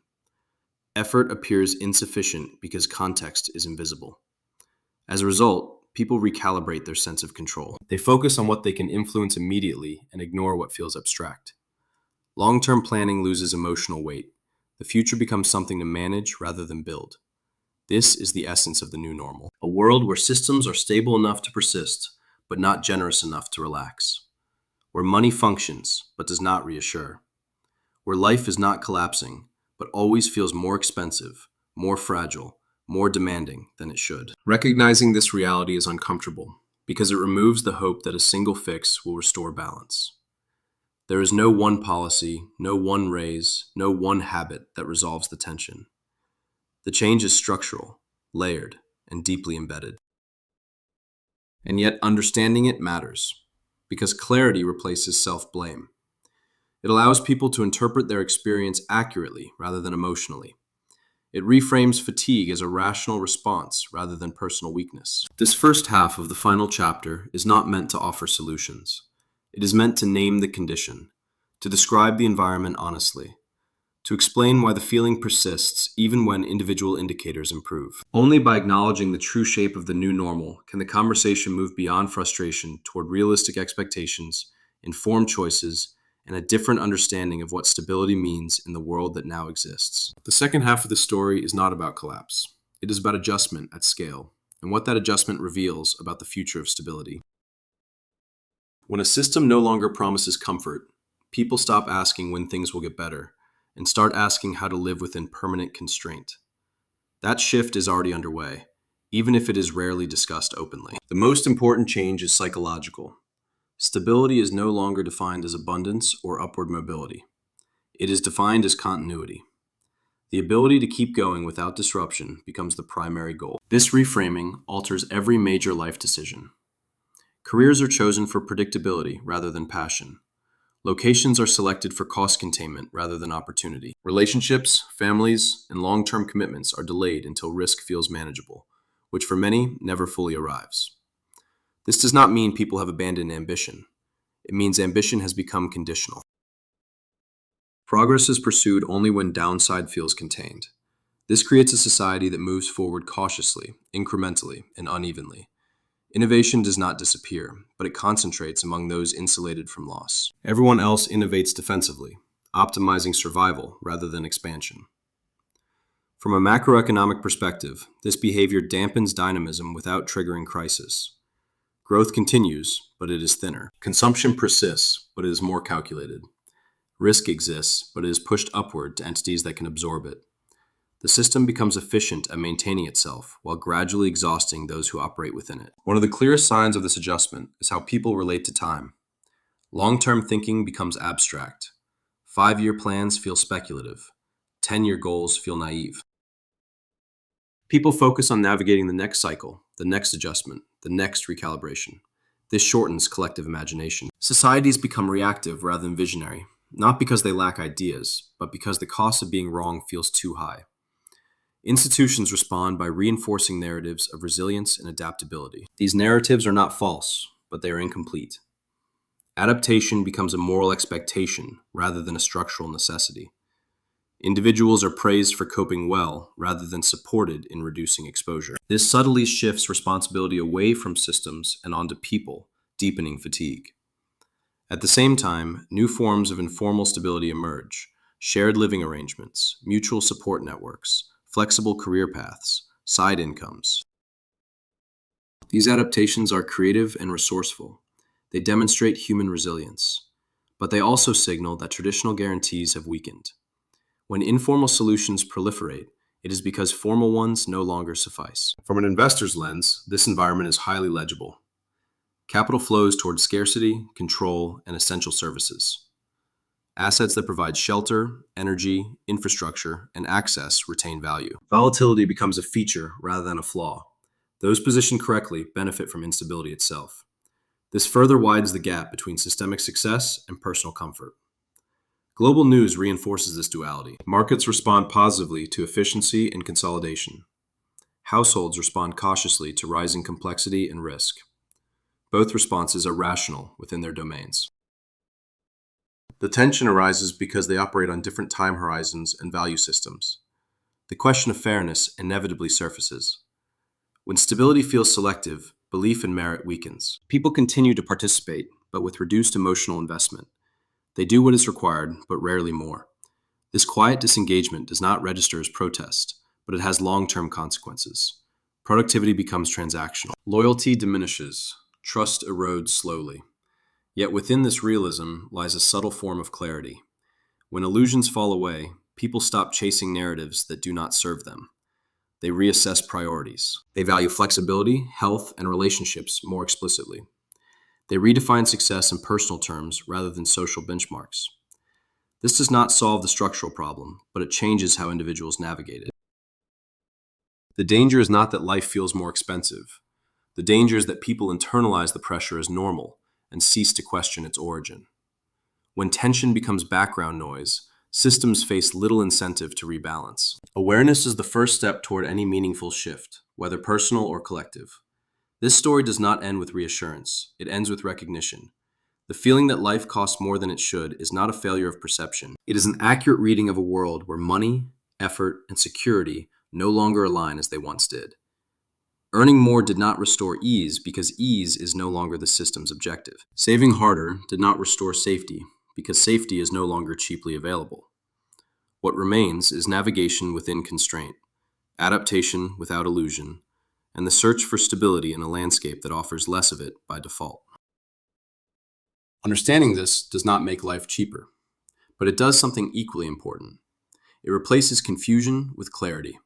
Effort appears insufficient because context is invisible. As a result, people recalibrate their sense of control. They focus on what they can influence immediately and ignore what feels abstract. Long-term planning loses emotional weight. The future becomes something to manage rather than build. This is the essence of the new normal. A world where systems are stable enough to persist, but not generous enough to relax. Where money functions, but does not reassure. Where life is not collapsing, but always feels more expensive, more fragile, more demanding than it should. Recognizing this reality is uncomfortable because it removes the hope that a single fix will restore balance. There is no one policy, no one raise, no one habit that resolves the tension. The change is structural, layered, and deeply embedded. And yet understanding it matters, because clarity replaces self-blame. It allows people to interpret their experience accurately rather than emotionally. It reframes fatigue as a rational response rather than personal weakness. This first half of the final chapter is not meant to offer solutions. It is meant to name the condition, to describe the environment honestly, to explain why the feeling persists even when individual indicators improve. Only by acknowledging the true shape of the new normal can the conversation move beyond frustration toward realistic expectations, informed choices, and a different understanding of what stability means in the world that now exists. The second half of the story is not about collapse. It is about adjustment at scale, and what that adjustment reveals about the future of stability. When a system no longer promises comfort, people stop asking when things will get better, and start asking how to live within permanent constraint. That shift is already underway, even if it is rarely discussed openly. The most important change is psychological. Stability is no longer defined as abundance or upward mobility. It is defined as continuity. The ability to keep going without disruption becomes the primary goal. This reframing alters every major life decision. Careers are chosen for predictability rather than passion. Locations are selected for cost containment rather than opportunity. Relationships, families, and long-term commitments are delayed until risk feels manageable, which for many never fully arrives. This does not mean people have abandoned ambition. It means ambition has become conditional. Progress is pursued only when downside feels contained. This creates a society that moves forward cautiously, incrementally, and unevenly. Innovation does not disappear, but it concentrates among those insulated from loss. Everyone else innovates defensively, optimizing survival rather than expansion. From a macroeconomic perspective, this behavior dampens dynamism without triggering crisis. Growth continues, but it is thinner. Consumption persists, but it is more calculated. Risk exists, but it is pushed upward to entities that can absorb it. The system becomes efficient at maintaining itself while gradually exhausting those who operate within it. One of the clearest signs of this adjustment is how people relate to time. Long-term thinking becomes abstract. 5-year plans feel speculative. 10-year goals feel naive. People focus on navigating the next cycle, the next adjustment, the next recalibration. This shortens collective imagination. Societies become reactive rather than visionary, not because they lack ideas, but because the cost of being wrong feels too high. Institutions respond by reinforcing narratives of resilience and adaptability. These narratives are not false, but they are incomplete. Adaptation becomes a moral expectation rather than a structural necessity. Individuals are praised for coping well rather than supported in reducing exposure. This subtly shifts responsibility away from systems and onto people, deepening fatigue. At the same time, new forms of informal stability emerge: shared living arrangements, mutual support networks, flexible career paths, side incomes. These adaptations are creative and resourceful. They demonstrate human resilience, but they also signal that traditional guarantees have weakened. When informal solutions proliferate, it is because formal ones no longer suffice. From an investor's lens, this environment is highly legible. Capital flows toward scarcity, control, and essential services. Assets that provide shelter, energy, infrastructure, and access retain value. Volatility becomes a feature rather than a flaw. Those positioned correctly benefit from instability itself. This further widens the gap between systemic success and personal comfort. Global news reinforces this duality. Markets respond positively to efficiency and consolidation. Households respond cautiously to rising complexity and risk. Both responses are rational within their domains. The tension arises because they operate on different time horizons and value systems. The question of fairness inevitably surfaces. When stability feels selective, belief in merit weakens. People continue to participate, but with reduced emotional investment. They do what is required, but rarely more. This quiet disengagement does not register as protest, but it has long-term consequences. Productivity becomes transactional. Loyalty diminishes. Trust erodes slowly. Yet within this realism lies a subtle form of clarity. When illusions fall away, people stop chasing narratives that do not serve them. They reassess priorities. They value flexibility, health, and relationships more explicitly. They redefine success in personal terms rather than social benchmarks. This does not solve the structural problem, but it changes how individuals navigate it. The danger is not that life feels more expensive. The danger is that people internalize the pressure as normal and cease to question its origin. When tension becomes background noise, systems face little incentive to rebalance. Awareness is the first step toward any meaningful shift, whether personal or collective. This story does not end with reassurance. It ends with recognition. The feeling that life costs more than it should is not a failure of perception. It is an accurate reading of a world where money, effort, and security no longer align as they once did. Earning more did not restore ease because ease is no longer the system's objective. Saving harder did not restore safety because safety is no longer cheaply available. What remains is navigation within constraint, adaptation without illusion, and the search for stability in a landscape that offers less of it by default. Understanding this does not make life cheaper, but it does something equally important. It replaces confusion with clarity.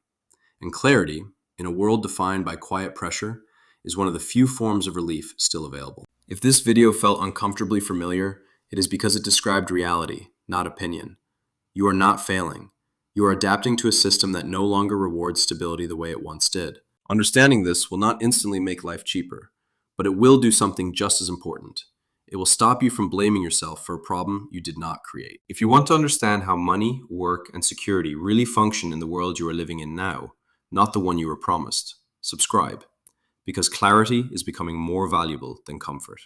And clarity, in a world defined by quiet pressure, is one of the few forms of relief still available. If this video felt uncomfortably familiar, it is because it described reality, not opinion. You are not failing. You are adapting to a system that no longer rewards stability the way it once did. Understanding this will not instantly make life cheaper, but it will do something just as important. It will stop you from blaming yourself for a problem you did not create. If you want to understand how money, work, and security really function in the world you are living in now, not the one you were promised, subscribe, because clarity is becoming more valuable than comfort.